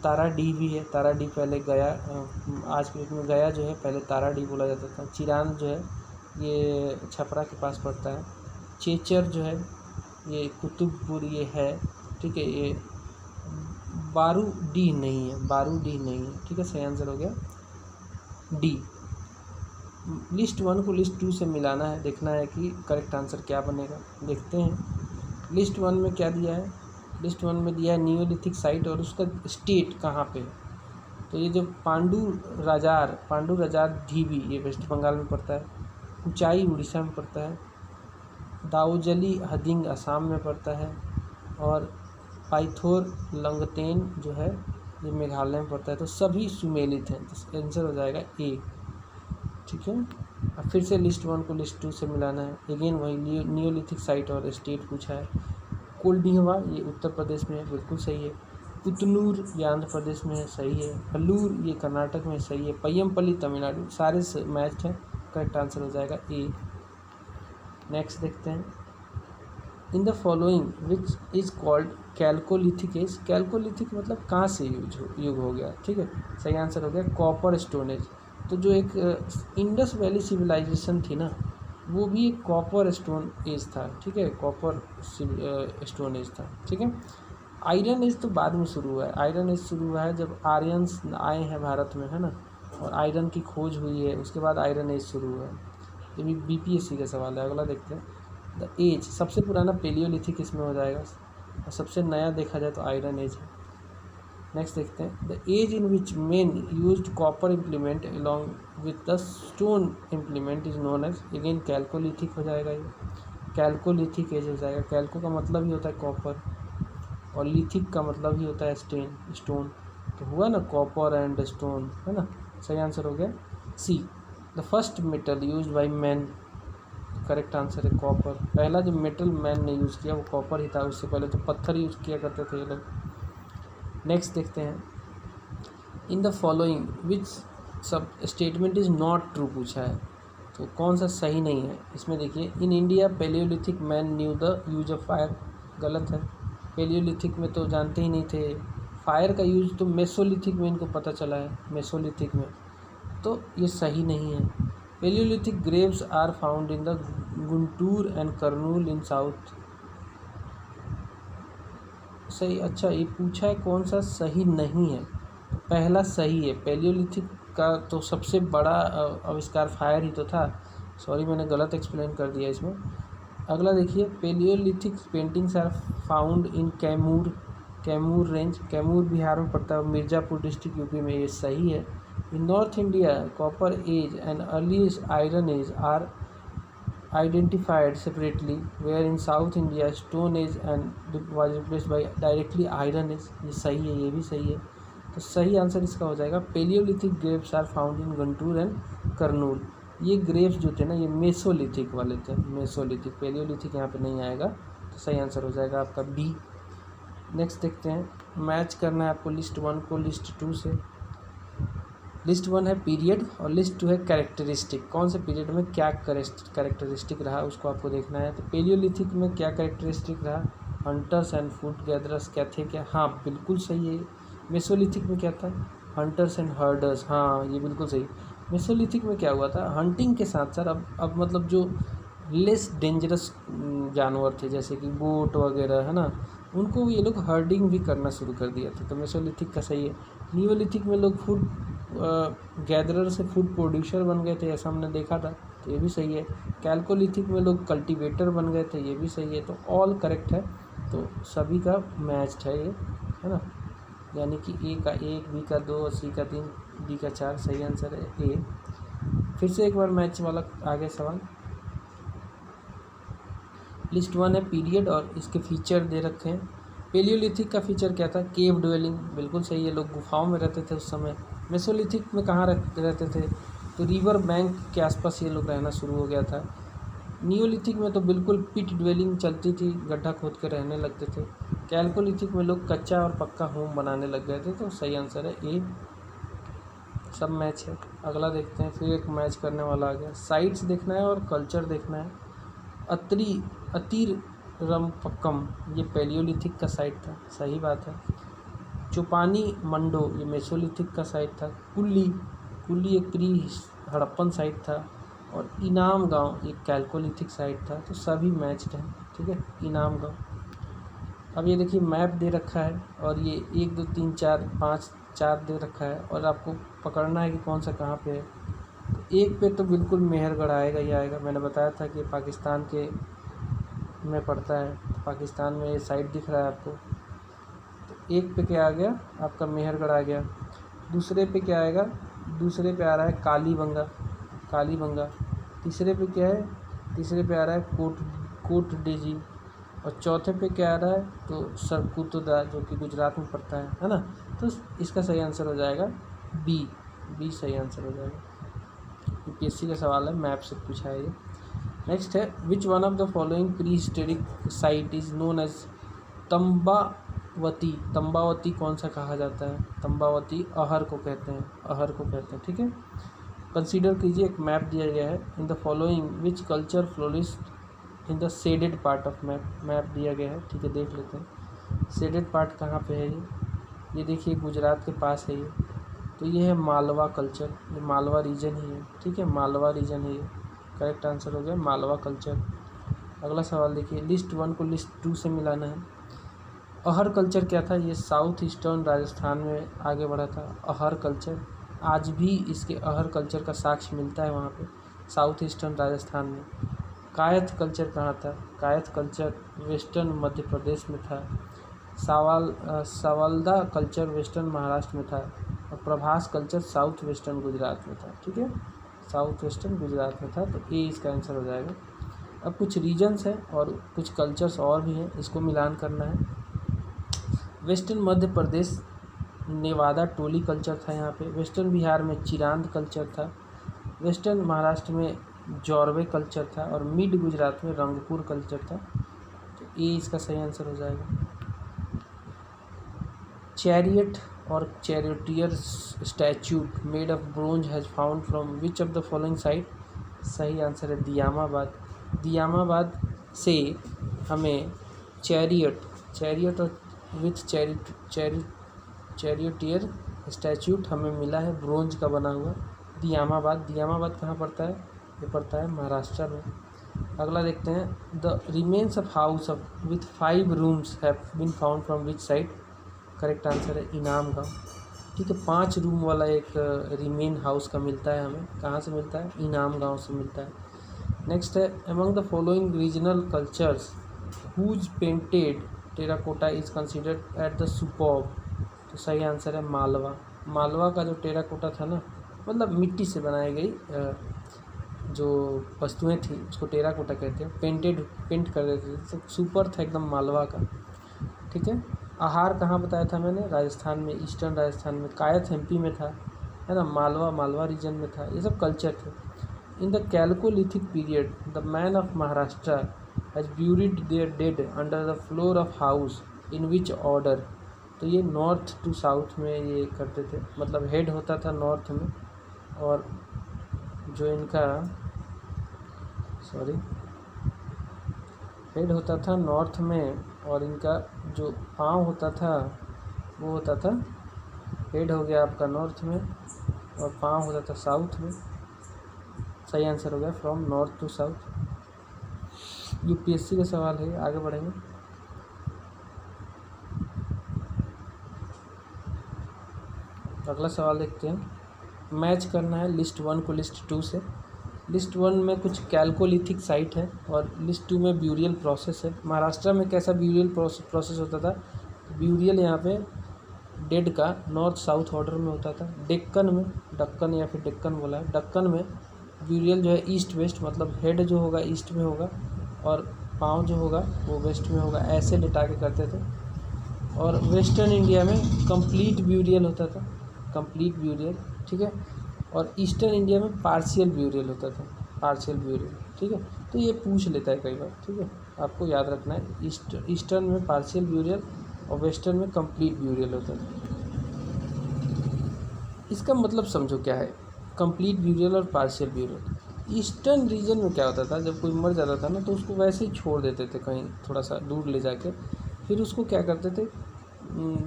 A: ताराडीह भी है, ताराडीह पहले गया, आज के डेट में गया जो है पहले ताराडीह बोला जाता था। चिरांद जो है ये छपरा के पास पड़ता है। चेचर जो है ये कुतुबपुर ये है, ठीक है। ये बारूडीह नहीं है, बारूडीह नहीं है, ठीक है, सही आंसर हो गया डी। लिस्ट 1 को लिस्ट 2 से मिलाना है, देखना है कि करेक्ट आंसर क्या बनेगा। देखते हैं लिस्ट 1 में क्या दिया है। लिस्ट 1 में दिया है नियोलिथिक साइट और उसका स्टेट कहाँ पे है, तो ये जो पांडू राजार ढीबी ये वेस्ट बंगाल में पड़ता है, ऊंचाई उड़ीसा में पड़ता है, दाऊजली हदिंग असम में पड़ता है और पाइथोर लंगतेन जो है ये मेघालय में पड़ता है। तो सभी सुमेलित हैं, तो आंसर हो जाएगा ए, ठीक है। अब फिर से लिस्ट 1 को लिस्ट 2 से मिलाना है, अगेन वही नियोलिथिक साइट और स्टेट पूछा है। कोल्डिहवा ये उत्तर प्रदेश में है, बिल्कुल सही है। पुतनूर ये आंध्र प्रदेश में है, सही है। हल्लूर ये कर्नाटक में सही है। पय्यमपल्ली तमिलनाडु, सारे मैच हैं, करेक्ट आंसर हो जाएगा ए। नेक्स्ट देखते हैं। In the following which is called chalcolithic age, chalcolithic मतलब कहाँ से युग हो गया, ठीक है, सही आंसर हो गया कॉपर स्टोन एज। तो जो एक इंडस वैली सिविलाइजेशन थी ना, वो भी एक कॉपर स्टोन एज था, ठीक है, कॉपर स्टोन एज था, ठीक है। आयरन एज तो बाद में शुरू हुआ है, आयरन एज शुरू हुआ है जब आर्यंस आए हैं भारत में, है ना, और आयरन की खोज हुई है, उसके बाद आयरन एज शुरू हुआ है। ये भी बीपीएससी का सवाल है। अगला देखते हैं, द एज, सबसे पुराना पेलियोलिथिक इसमें हो जाएगा, और सबसे नया देखा जाए तो आयरन एज है। नेक्स्ट देखते हैं, the age in which men used copper implement along with the stone implement is known as, again chalcolithic हो जाएगा, ये कैल्कोलिथिक एज हो जाएगा। कैल्को का मतलब ही होता है कॉपर, और लिथिक का मतलब ही होता है स्टोन, तो हुआ ना कॉपर एंड स्टोन, है ना। सही आंसर हो गया C. The first metal use by man, correct answer है कॉपर। पहला जो मेटल मैन ने यूज़ किया वो कॉपर ही था, उससे पहले तो पत्थर यूज़ किया करते थे ये लोग। नेक्स्ट देखते हैं, इन द फॉलोइंग विच सब स्टेटमेंट इज़ नॉट ट्रू पूछा है, तो कौन सा सही नहीं है इसमें देखिए। In India palaeolithic man knew the use of fire, गलत है। पेलियोलिथिक में तो जानते ही नहीं थे, फायर का यूज तो मेसोलिथिक में इनको पता चला है, मेसोलिथिक में, तो ये सही नहीं है। Palaeolithic graves are found in the Guntur and Kurnool in south, सही। अच्छा, ये पूछा है कौन सा सही नहीं है, तो पहला सही है। पेलियोलिथिक का तो सबसे बड़ा आविष्कार फायर ही तो था, सॉरी मैंने गलत एक्सप्लेन कर दिया इसमें। अगला देखिए, palaeolithic paintings are found in Kaimur range, Kaimur Bihar में पड़ता है, मिर्ज़ापुर डिस्ट्रिक्ट यूपी में, ये सही है। In north India copper age and early iron age are identified separately, where in South India stone age and was replaced by directly iron age, ये सही है, ये भी सही है। तो सही आंसर इसका हो जाएगा palaeolithic graves are found in Guntur and Kurnool. ये ग्रेव्स जो थे ना ये मेसोलिथिक वाले थे, मेसोलिथिक, पेलियोलिथिक यहाँ पे नहीं आएगा, तो सही आंसर हो जाएगा आपका बी। नेक्स्ट देखते हैं, मैच करना है आपको लिस्ट 1 को लिस्ट 2 से। लिस्ट 1 है पीरियड और लिस्ट 2 है कैरेक्टरिस्टिक, कौन से पीरियड में क्या कैरेक्टरिस्टिक रहा उसको आपको देखना है। तो पेलियोलिथिक में क्या कैरेक्टरिस्टिक रहा, हंटर्स एंड फूड गैदरर्स क्या थे क्या, हाँ बिल्कुल सही है। मेसोलिथिक में क्या था, हंटर्स एंड हर्डर्स, हाँ ये बिल्कुल सही। मेसोलिथिक में क्या हुआ था, हंटिंग के साथ साथ अब मतलब जो लेस डेंजरस जानवर थे जैसे कि गोट वगैरह, है ना, उनको ये लोग हर्डिंग भी करना शुरू कर दिया था, तो मेसोलिथिक का सही है। नियोलिथिक में लोग फूड गैदरर से फूड प्रोड्यूसर बन गए थे, ऐसा हमने देखा था, तो ये भी सही है। कैल्कोलिथिक में लोग कल्टीवेटर बन गए थे, ये भी सही है। तो ऑल करेक्ट है, तो सभी का मैच है ये, है ना, यानी कि ए का 1, बी का 2 और सी का 3, डी का 4, सही आंसर है ए। फिर से एक बार मैच वाला आगे सवाल। लिस्ट 1 है पीरियड और इसके फीचर दे रखे हैं। पेलियोलिथिक का फीचर क्या था, केव ड्वेलिंग, बिल्कुल सही है, लोग गुफाओं में रहते थे उस समय। मेसोलिथिक में कहाँ रहते थे, तो रिवर बैंक के आसपास ये लोग रहना शुरू हो गया था। नियोलिथिक में तो बिल्कुल पिट ड्वेलिंग चलती थी, गड्ढा खोद के रहने लगते थे। कैल्कोलिथिक में लोग कच्चा और पक्का होम बनाने लग गए थे, तो सही आंसर है ए। सब मैच है। अगला देखते हैं, फिर एक मैच करने वाला आ गया, साइट्स देखना है और कल्चर देखना है। अतिरमपक्कम ये पेलियोलिथिक का साइट था, सही बात है। चुपानी मंडो ये मेसोलिथिक का साइट था। कुल्ली एक प्री हड़प्पन साइट था, और इनाम गांव एक कैल्कोलिथिक साइट था, तो सभी मैच्ड हैं, ठीक है। इनाम गांव, अब ये देखिए मैप दे रखा है और ये 1 2 3 4 5 4 दे रखा है, और आपको पकड़ना है कि कौन सा कहाँ पे है। तो एक पे तो बिल्कुल मेहरगढ़ आएगा ही आएगा, मैंने बताया था कि पाकिस्तान के में पड़ता है, तो पाकिस्तान में ये साइट दिख रहा है आपको। तो एक पे क्या आ गया आपका, मेहरगढ़ आ गया। दूसरे पे क्या आएगा, दूसरे पे आ रहा है कालीबंगा। तीसरे पे क्या है, तीसरे पे आ रहा है कोट डेजी, और चौथे पे क्या आ रहा है, तो सरकुतोदा जो कि गुजरात में पड़ता है ना। तो इसका सही आंसर हो जाएगा बी सही आंसर हो जाएगा। यूपीएससी का सवाल है, मैप से पूछा है ये। नेक्स्ट है, which one of the following prehistoric site is known as Tambavati कौन सा कहा जाता है, तंबावती अहर को कहते हैं, ठीक है। कंसीडर कीजिए, एक मैप दिया गया है, in the following which culture flourished in the shaded part of map दिया गया है, ठीक है, देख लेते हैं। शेडेड पार्ट कहाँ पे है ये देखिए गुजरात के पास है ये, तो ये है मालवा कल्चर, ये मालवा रीजन ही है, ठीक है, मालवा रीजन है ये, करेक्ट आंसर हो गया मालवा कल्चर। अगला सवाल देखिए, लिस्ट 1 को लिस्ट 2 से मिलाना है। अहर कल्चर क्या था, ये साउथ ईस्टर्न राजस्थान में आगे बढ़ा था। अहर कल्चर आज भी इसके अहर कल्चर का साक्ष्य मिलता है वहाँ पे साउथ ईस्टर्न राजस्थान में। कायथ कल्चर कहाँ था, कायथ कल्चर वेस्टर्न मध्य प्रदेश में था। सावलदा कल्चर वेस्टर्न महाराष्ट्र में था। और Prabhas culture south western Gujarat में था। ठीक है, साउथ वेस्टर्न गुजरात में था, तो ये इसका आंसर हो जाएगा। अब कुछ रीजन्स हैं और कुछ कल्चर्स और भी हैं, इसको मिलान करना है। वेस्टर्न मध्य प्रदेश नेवादा टोली कल्चर था यहाँ पे। वेस्टर्न बिहार में चिरांद कल्चर था। वेस्टर्न महाराष्ट्र में जौरवे कल्चर था। और मिड गुजरात में रंगपुर कल्चर था। तो ये इसका सही आंसर हो जाएगा। चैरियट और charioteer statute made of bronze has found from which of the following site. सही आंसर है दियामाबाद। दियामाबाद से हमें चैरियट और विथ चैरियटियर स्टैच्यूट हमें मिला है ब्रोंज का बना हुआ। दियामाबाद कहाँ पड़ता है, ये पड़ता है महाराष्ट्र में। अगला देखते हैं। The remains of house of with 5 rooms have been found from which site. Correct answer है इनाम गाँव। ठीक है, 5 रूम वाला एक रिमेन हाउस का मिलता है हमें, कहाँ से मिलता है, इनाम गाँव से मिलता है। नेक्स्ट है among the following regional cultures whose painted terracotta is considered at the superb. तो सही आंसर है मालवा का जो टेराकोटा था ना, मतलब मिट्टी से बनाई गई जो वस्तुएं थी उसको टेराकोटा कहते हैं। पेंट कर देते थे, तो सुपर था एकदम मालवा का। ठीक है, आहार कहाँ बताया था मैंने, राजस्थान में, ईस्टर्न राजस्थान में। कायथ एमपी में था, है ना, मालवा रीजन में था। ये सब कल्चर थे। In the chalcolithic period the man of Maharashtra has buried their dead under the floor of house in which order. तो ये नॉर्थ टू साउथ में ये करते थे, मतलब हेड होता था नॉर्थ में, और जो इनका हेड होता था नॉर्थ में, और इनका जो पाँव होता था वो होता था, हेड हो गया आपका नॉर्थ में और पाँव होता था साउथ में। सही आंसर हो गया from north to south. UPSC का सवाल है, आगे बढ़ेंगे। अगला सवाल देखते हैं। मैच करना है लिस्ट 1 को लिस्ट 2 से। लिस्ट 1 में कुछ कैल्कोलिथिक साइट है और लिस्ट 2 में ब्यूरियल प्रोसेस है। महाराष्ट्र में कैसा ब्यूरियल प्रोसेस होता था, ब्यूरियल यहाँ पे डेड का नॉर्थ साउथ ऑर्डर में होता था। दक्कन या फिर डेक्कन बोला है, दक्कन में ब्यूरियल जो है ईस्ट वेस्ट, मतलब हेड जो होगा ईस्ट में होगा और पाँव जो होगा वो वेस्ट में होगा, ऐसे लिटा के करते थे। और वेस्टर्न इंडिया में कंप्लीट ब्यूरियल होता था, कंप्लीट ब्यूरियल। ठीक है, और ईस्टर्न इंडिया में पार्शियल ब्यूरियल होता था, पार्शियल ब्यूरियल। ठीक है, तो ये पूछ लेता है कई बार। ठीक है, आपको याद रखना है, ईस्टर्न में पार्शियल ब्यूरियल और वेस्टर्न में कंप्लीट ब्यूरियल होता था। इसका मतलब समझो क्या है, कंप्लीट ब्यूरियल और पार्शियल ब्यूरियल। ईस्टर्न रीजन में क्या होता था, जब कोई मर जाता था ना तो उसको वैसे ही छोड़ देते थे कहीं थोड़ा सा दूर ले जाके, फिर उसको क्या करते थे,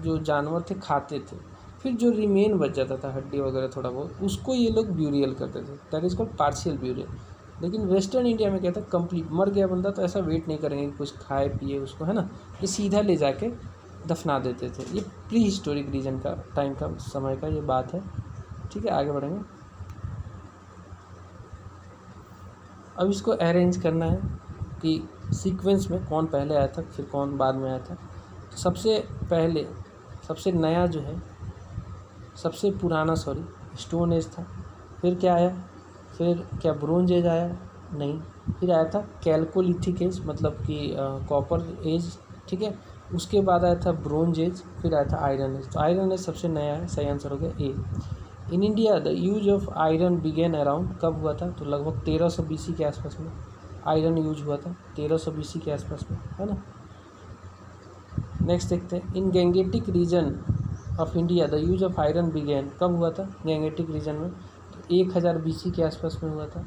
A: जो जानवर थे खाते थे, फिर जो रिमेन बच जाता था हड्डी वगैरह थोड़ा बहुत, उसको ये लोग ब्यूरियल करते थे, that is called partial burial. लेकिन वेस्टर्न इंडिया में क्या था, कंप्लीट मर गया बंदा तो ऐसा वेट नहीं करेंगे कि कुछ खाए पिए उसको, है ना, ये सीधा ले जाके दफना देते थे। ये प्री हिस्टोरिक रीजन का टाइम का समय का ये बात है। ठीक है, आगे बढ़ेंगे। अब इसको अरेंज करना है कि सीक्वेंस में कौन पहले आया था फिर कौन बाद में आया था। सबसे पहले, सबसे नया जो है, सबसे पुराना स्टोन एज था। फिर क्या आया, फिर क्या ब्रोंज एज आया, नहीं, फिर आया था कैल्कोलिथिक एज, मतलब कि कॉपर एज। ठीक है, उसके बाद आया था ब्रोंज एज, फिर आया था आयरन एज। तो आयरन एज सबसे नया है, सही आंसर हो गया A. In India the use of iron began around, कब हुआ था, तो लगभग 1300 BC के आसपास में आयरन यूज हुआ था, 1300 BC के आसपास में, है ना। नेक्स्ट देखते हैं। In Gangetic region of India the use of iron began, कब हुआ था गैंगेटिक रीजन में, तो 1000 BC के आसपास में हुआ था।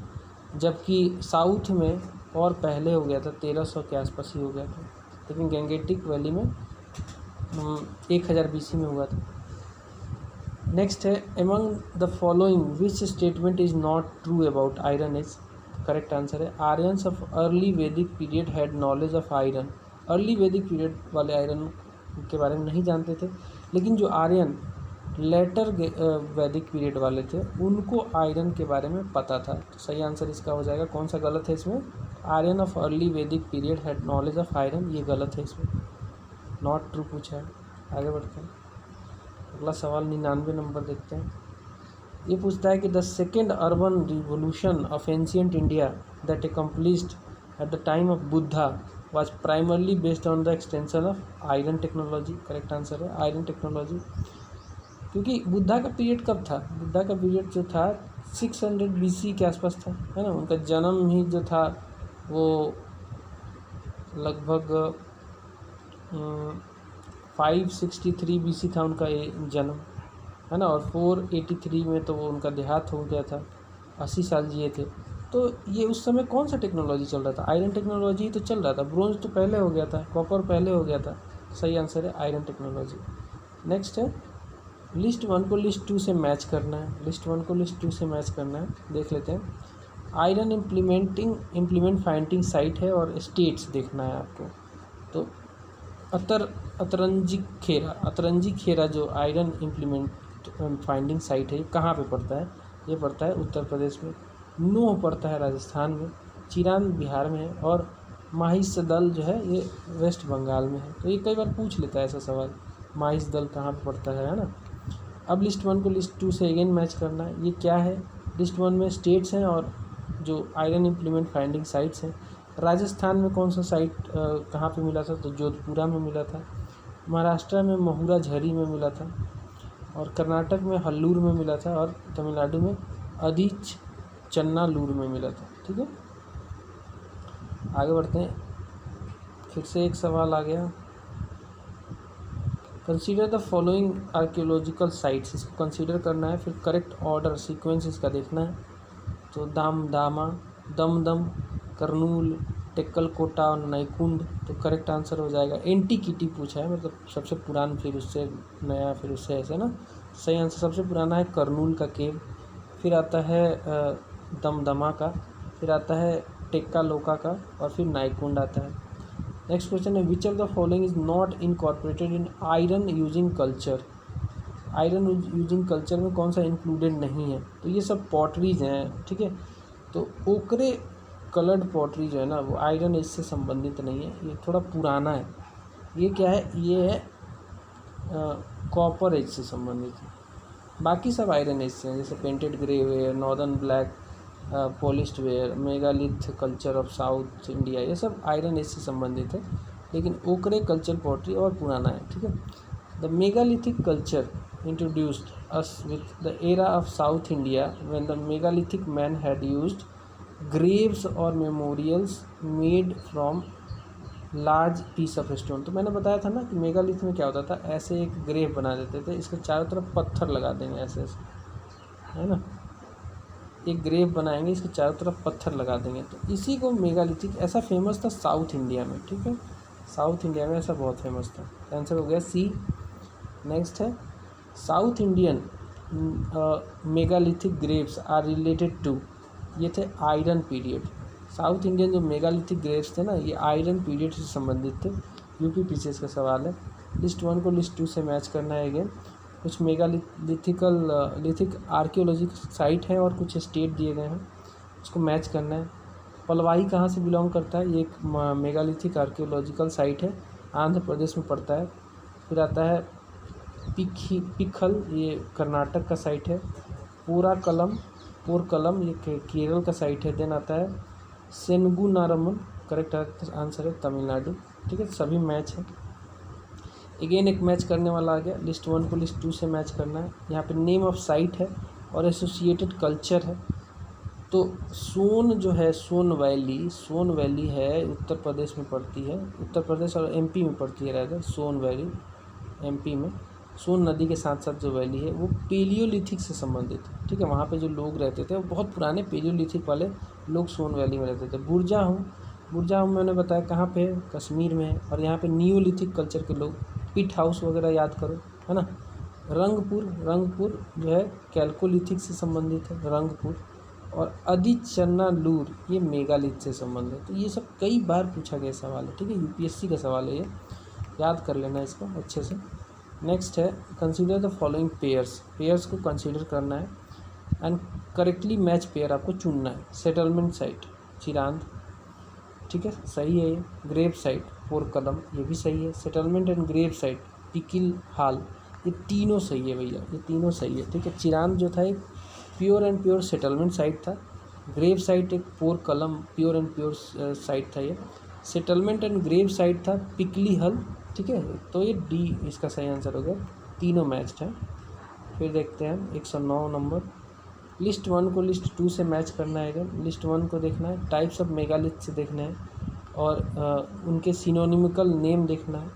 A: जबकि साउथ में और पहले हो गया था, 1300 के आसपास ही हो गया था, लेकिन गैंगेटिक वैली में 1000 BC में हुआ था। नेक्स्ट है, among the following which statement is not true about iron age. Correct answer है Aryans of early Vedic period had knowledge of iron. Early Vedic period वाले आयरन के बारे में नहीं जानते थे, लेकिन जो आर्यन लेटर वैदिक पीरियड वाले थे उनको आयरन के बारे में पता था। तो सही आंसर इसका हो जाएगा, कौन सा गलत है इसमें, Aryan of early Vedic period had knowledge of iron, ये गलत है, इसमें नॉट ट्रू पूछा है। आगे बढ़ते हैं, अगला सवाल 99 नंबर देखते हैं। ये पूछता है कि the second urban revolution of ancient India that accomplished at the time of Buddha was primarily based on the extension of iron technology। Correct answer है आयरन टेक्नोलॉजी, क्योंकि बुद्धा का पीरियड कब था, बुद्धा का पीरियड जो था 600 BC के आसपास था, है ना। उनका जन्म ही जो था वो लगभग 563 BC था उनका जन्म, है ना। और 483 में तो वो उनका देहांत हो गया था, 80 साल जिए थे। तो ये उस समय कौन सा टेक्नोलॉजी चल रहा था, आयरन टेक्नोलॉजी ही तो चल रहा था। ब्रोंज तो पहले हो गया था, कॉपर पहले हो गया था। सही आंसर है आयरन टेक्नोलॉजी। नेक्स्ट है लिस्ट 1 को लिस्ट 2 से मैच करना है, लिस्ट 1 को लिस्ट 2 से मैच करना है, देख लेते हैं। आयरन इम्प्लीमेंट फाइंडिंग साइट है और स्टेट्स देखना है आपको। तो अतरंजी खेरा जो आयरन इम्प्लीमेंट फाइंडिंग साइट है, ये कहाँ पे पड़ता है, ये पड़ता है उत्तर प्रदेश में। नूह पड़ता है राजस्थान में, चिरान बिहार में है, और माहिष्मदल जो है ये वेस्ट बंगाल में है। तो ये कई बार पूछ लेता है ऐसा सवाल, माहिष्मदल कहाँ पे पड़ता है ना। अब लिस्ट 1 को लिस्ट 2 से अगेन मैच करना है। ये क्या है, लिस्ट 1 में स्टेट्स हैं और जो आयरन इम्प्लीमेंट फाइंडिंग साइट्स हैं। राजस्थान में कौन सा साइट कहाँ पे मिला था, तो जोधपुरा में मिला था। महाराष्ट्र में महुरा झरी में मिला था, और कर्नाटक में हल्लूर में मिला था, और तमिलनाडु में अदिच चन्नालूर में मिला था। ठीक है, आगे बढ़ते हैं। फिर से एक सवाल आ गया, consider the following archaeological sites, इसको कंसीडर करना है, फिर करेक्ट ऑर्डर सीक्वेंस इसका देखना है। तो दामदामा, दमदम, करनूल, टेक्कलकोटा और नैकुंड। तो करेक्ट आंसर हो जाएगा एंटीक्विटी पूछा है, मतलब सबसे पुराना, फिर उससे नया, फिर उससे ऐसे ना। सही आंसर सबसे पुराना है करनूल का केव, फिर आता है दमदमा का, फिर आता है टेक्कालोका का, और फिर नाइकुंड आता है। नेक्स्ट क्वेश्चन है विच of the following is not incorporated in iron using culture, iron using culture में कौन सा इंक्लूडेड नहीं है। तो ये सब पॉटरीज हैं, ठीक है। तो ओकरे कलर्ड पॉटरी जो है ना, वो आयरन एज से संबंधित नहीं है, ये थोड़ा पुराना है। ये क्या है, ये है कॉपर एज से संबंधित है। बाकी सब आयरन एज से हैं, जैसे painted grey ware, northern black polished where, megalith culture of south India, ये सब आयरन एज से संबंधित है। लेकिन ओकरे कल्चर पॉटरी और पुराना है, ठीक है। The megalithic culture introduced us with the era of South India when the megalithic man had used graves or memorials made from large piece of stone। तो मैंने बताया था ना कि मेगालिथ में क्या होता था, ऐसे एक ग्रेव बना देते थे, इसके चारों तरफ पत्थर लगा देंगे ऐसे ऐसे, है ना। एक ग्रेव बनाएंगे, इसके चारों तरफ पत्थर लगा देंगे, तो इसी को मेगालिथिक, ऐसा फेमस था साउथ इंडिया में, ठीक है। साउथ इंडिया में ऐसा बहुत फेमस था। आंसर हो गया सी। नेक्स्ट है south Indian megalithic graves are related to, ये थे आयरन पीरियड। साउथ इंडियन जो मेगालिथिक ग्रेव्स थे ना, ये आयरन पीरियड से संबंधित थे। यूपी पीसीएस का सवाल है। लिस्ट 1 को लिस्ट 2 से मैच करना है। अगेन कुछ लिथिक आर्कियोलॉजिकल साइट है और कुछ स्टेट दिए गए हैं, उसको मैच करना है। पलवाही कहाँ से बिलोंग करता है, ये एक मेगालिथिक आर्कियोलॉजिकल साइट है, आंध्र प्रदेश में पड़ता है। फिर आता है पिखल, ये कर्नाटक का साइट है। पोरकलम ये केरल का साइट है। देन आता है सेनगुनारमन, करेक्ट आंसर है तमिलनाडु, ठीक है। सभी मैच है। अगेन एक मैच करने वाला आ गया, लिस्ट 1 को लिस्ट 2 से मैच करना है। यहाँ पे नेम ऑफ साइट है और एसोसिएटेड कल्चर है। तो सोन जो है, सोन वैली है, उत्तर प्रदेश में पड़ती है, उत्तर प्रदेश और एमपी में पड़ती है राइडर। सोन वैली एमपी में, सोन नदी के साथ साथ जो वैली है वो पेलियोलिथिक से संबंधित है, ठीक है। वहाँ पे जो लोग रहते थे वो बहुत पुराने पेलियोलिथिक वाले लोग सोन वैली में रहते थे। बुरजाहूँ मैंने बताया कहाँ पे है, कश्मीर में है। और यहाँ पे नियोलिथिक कल्चर के लोग, पिट हाउस वगैरह याद करो, है ना। रंगपुर जो है कैल्कोलिथिक से संबंधित है, रंगपुर। और अदिचन्नालूर ये मेगालिथ से संबंधित है। तो ये सब कई बार पूछा गया सवाल है, ठीक है, यूपीएससी का सवाल है ये। याद कर लेना इसको अच्छे से। नेक्स्ट है कंसीडर द फॉलोइंग पेयर्स को कंसीडर करना है एंड करेक्टली मैच पेयर आपको चुनना है। सेटलमेंट साइट चिरांद, ठीक है, सही है ये। ग्रेव साइट पोरकलम, ये भी सही है। सेटलमेंट एंड ग्रेव साइट पिकिल हाल, ये तीनों सही है भैया, ये तीनों सही है, ठीक है। चिरांद जो था एक pure and pure settlement site था। ग्रेव साइट एक पोरकलम प्योर एंड प्योर साइट था ये। सेटलमेंट एंड ग्रेव साइट था पिकली हल, ठीक है। तो ये डी इसका सही आंसर हो गया, तीनों मैच्ड है। फिर देखते हैं 109 नंबर। लिस्ट 1 को लिस्ट 2 से मैच करना है। अगर लिस्ट 1 को देखना है, टाइप्स ऑफ मेगालिथ से देखना है और उनके सिनोनिमिकल नेम देखना है।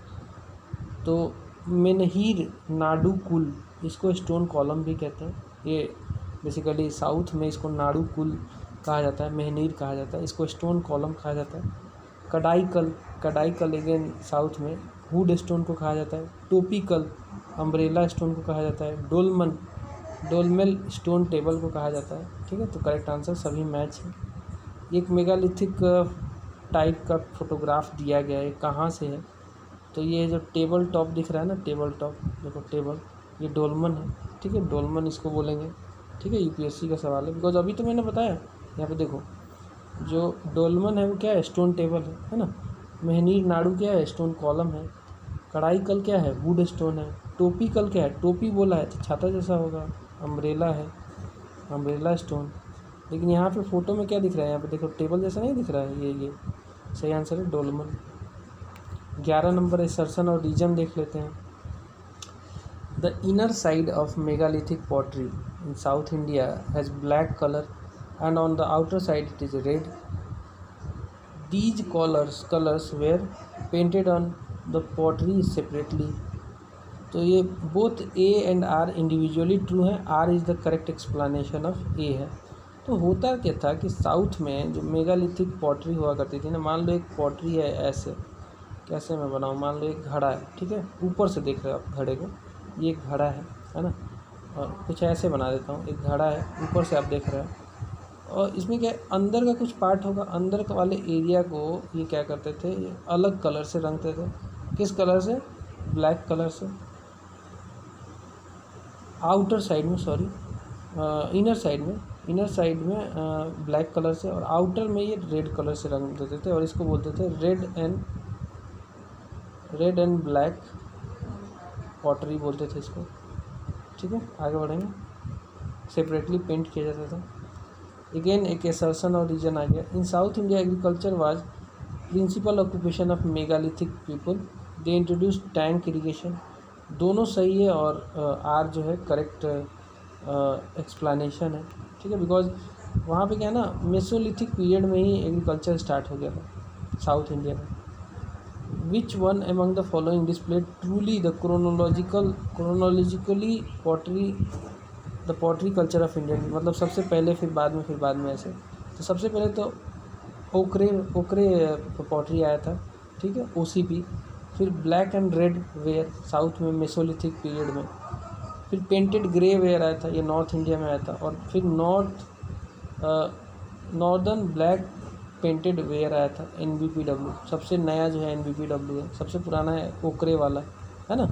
A: तो मेनहीर नाडू कुल, इसको स्टोन कॉलम भी कहते हैं। ये बेसिकली साउथ में इसको नाडू कुल कहा जाता है, मेहनीर कहा जाता है, इसको स्टोन कॉलम कहा जाता है। कडाईकल अगेन साउथ में वुड स्टोन को कहा जाता है। टोपिकल अम्ब्रेला स्टोन को कहा जाता है। डोलमेल स्टोन टेबल को कहा जाता है, ठीक है। तो करेक्ट आंसर सभी मैच है। एक मेगालिथिक टाइप का फोटोग्राफ दिया गया है, कहाँ से है? तो ये जो टेबल टॉप दिख रहा है ना, टेबल टॉप देखो टेबल, ये डोलमन है, ठीक है। डोलमन इसको बोलेंगे, ठीक है। यूपीएससी का सवाल है, बिकॉज अभी तो मैंने बताया। यहाँ पे देखो जो डोलमन है वो क्या है? स्टोन टेबल है ना। मेहनीर नाडू क्या है? स्टोन कॉलम है। कढ़ाईकल क्या है? वुड स्टोन है। टोपिकल क्या है? टोपी बोला है तो छाता जैसा होगा। अम्ब्रेला है, अम्ब्रेला स्टोन। लेकिन यहाँ पे फोटो में क्या दिख रहा है? यहाँ पे देखो टेबल जैसा नहीं दिख रहा है, ये सही आंसर है डोलमन। 11 नंबर असर्शन और रीजन देख लेते हैं। The inner side of megalithic pottery in south India has black colour and on the outer side it is red. These colors were painted on the pottery separately. तो ये both A and R individually true है। R is the correct explanation of A है। तो होता क्या था कि south में जो मेगालिथिक पॉटरी हुआ करती थी ना, मान लो एक पॉटरी है ऐसे, कैसे मैं बनाऊँ? मान लो एक घड़ा है, ठीक है। ऊपर से देख रहे हो आप घड़े को, ये एक घड़ा है ना। और कुछ ऐसे बना देता हूँ, एक घड़ा है, ऊपर से आप देख रहे हो। और इसमें क्या अंदर का कुछ पार्ट होगा, अंदर का वाले एरिया को ये क्या करते थे, ये अलग कलर से रंगते थे। किस कलर से? ब्लैक कलर से। आउटर साइड में, सॉरी इनर साइड में ब्लैक कलर से, और आउटर में ये रेड कलर से रंग देते थे। और इसको बोलते थे रेड एंड ब्लैक पॉटरी बोलते थे इसको, ठीक है। आगे बढ़ेंगे। सेपरेटली पेंट किया जाता था। अगेन एक असर्शन और रीजन आ गया। In south India agriculture was principal occupation of megalithic people. They introduce tank irrigation. दोनों सही है और आर जो है करेक्ट एक्सप्लेनेशन है, ठीक है। बिकॉज वहाँ पे क्या है ना, मेसोलिथिक पीरियड में ही एग्रीकल्चर स्टार्ट हो गया था साउथ इंडिया में। Which one among the following display truly the chronologically the pottery culture of India, मतलब सबसे पहले फिर बाद में ऐसे। तो सबसे पहले तो ओकरे पॉटरी आया था, ठीक है, OCP। फिर black and red ware south में मेसोलिथिक पीरियड में। फिर पेंटेड ग्रे वेयर आया था, ये नॉर्थ इंडिया में आया था। और फिर नॉर्दर्न ब्लैक पेंटेड वेयर आया था, NBPW। सबसे नया जो है NBPW है, सबसे पुराना है ओकरे वाला, है ना।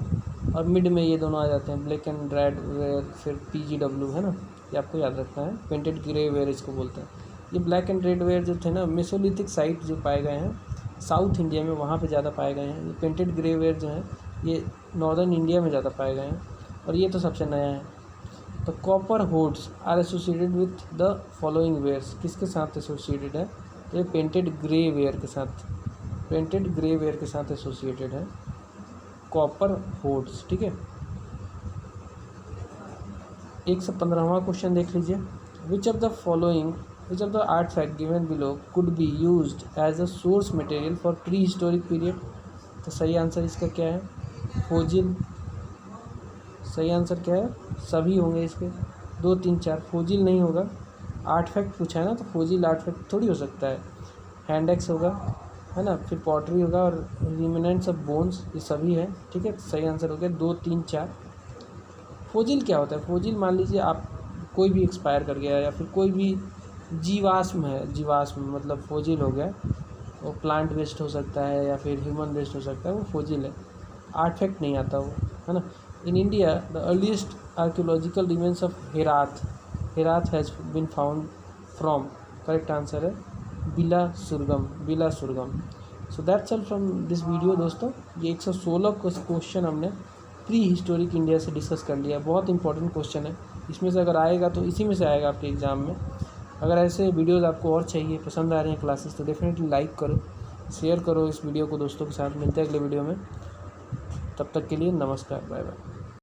A: और मिड में ये दोनों आ जाते हैं, ब्लैक एंड रेड वेयर, फिर PGW, है ना। ये आपको याद रखना है, पेंटेड ग्रे वेयर इसको बोलते हैं। ये ब्लैक एंड रेड वेयर जो थे ना, मेसोलिथिक साइट जो पाए गए हैं साउथ इंडिया में, वहाँ पे ज़्यादा पाए गए हैं। ये पेंटेड ग्रे वेयर जो है ये नॉर्दर्न इंडिया में ज़्यादा पाए गए हैं। और ये तो सबसे नया है। तो copper hoards are associated with the following wares, किसके साथ एसोसिएटेड है? तो ये पेंटेड ग्रे वेयर के साथ एसोसिएटेड है कॉपर होड्स, ठीक है। 115वां क्वेश्चन देख लीजिए। Which of the artifact given below could be used as a source material for prehistoric period? तो सही आंसर इसका क्या है? फोजिल। सही आंसर क्या है? सभी होंगे इसके, 2 3 4। फोजिल नहीं होगा, आर्टिफैक्ट पूछा है ना, तो फोजिल आर्टिफैक्ट थोड़ी हो सकता है। हैंडेक्स होगा, है ना। फिर पॉटरी होगा और रिमेनेंट्स ऑफ बोन्स, ये सभी है, ठीक है। सही आंसर हो गया 2 3 4। फोजिल क्या होता है? फोजिल मान लीजिए आप कोई भी एक्सपायर कर गया या फिर कोई भी जीवाश्म है, जीवाश्म मतलब फोजिल हो गया। वो प्लांट वेस्ट हो सकता है या फिर ह्यूमन वेस्ट हो सकता है, वो फोजिल है। आर्टफैक्ट नहीं आता वो, है ना। In India the earliest archaeological remains of Herat has been found from, correct answer है Bilasurgam. So that's all from this video दोस्तों। ये 116 क्वेश्चन हमने प्री हिस्टोरिक इंडिया से डिस्कस कर लिया। बहुत इंपॉर्टेंट क्वेश्चन है, इसमें से अगर आएगा तो इसी में से आएगा आपके एग्ज़ाम में। अगर ऐसे वीडियोज़ आपको और चाहिए, पसंद आ रही हैं क्लासेस, तो डेफिनेटली लाइक करो, शेयर करो इस वीडियो को दोस्तों के साथ। मिलते हैं अगले वीडियो में, तब तक के लिए नमस्कार, बाय बाय।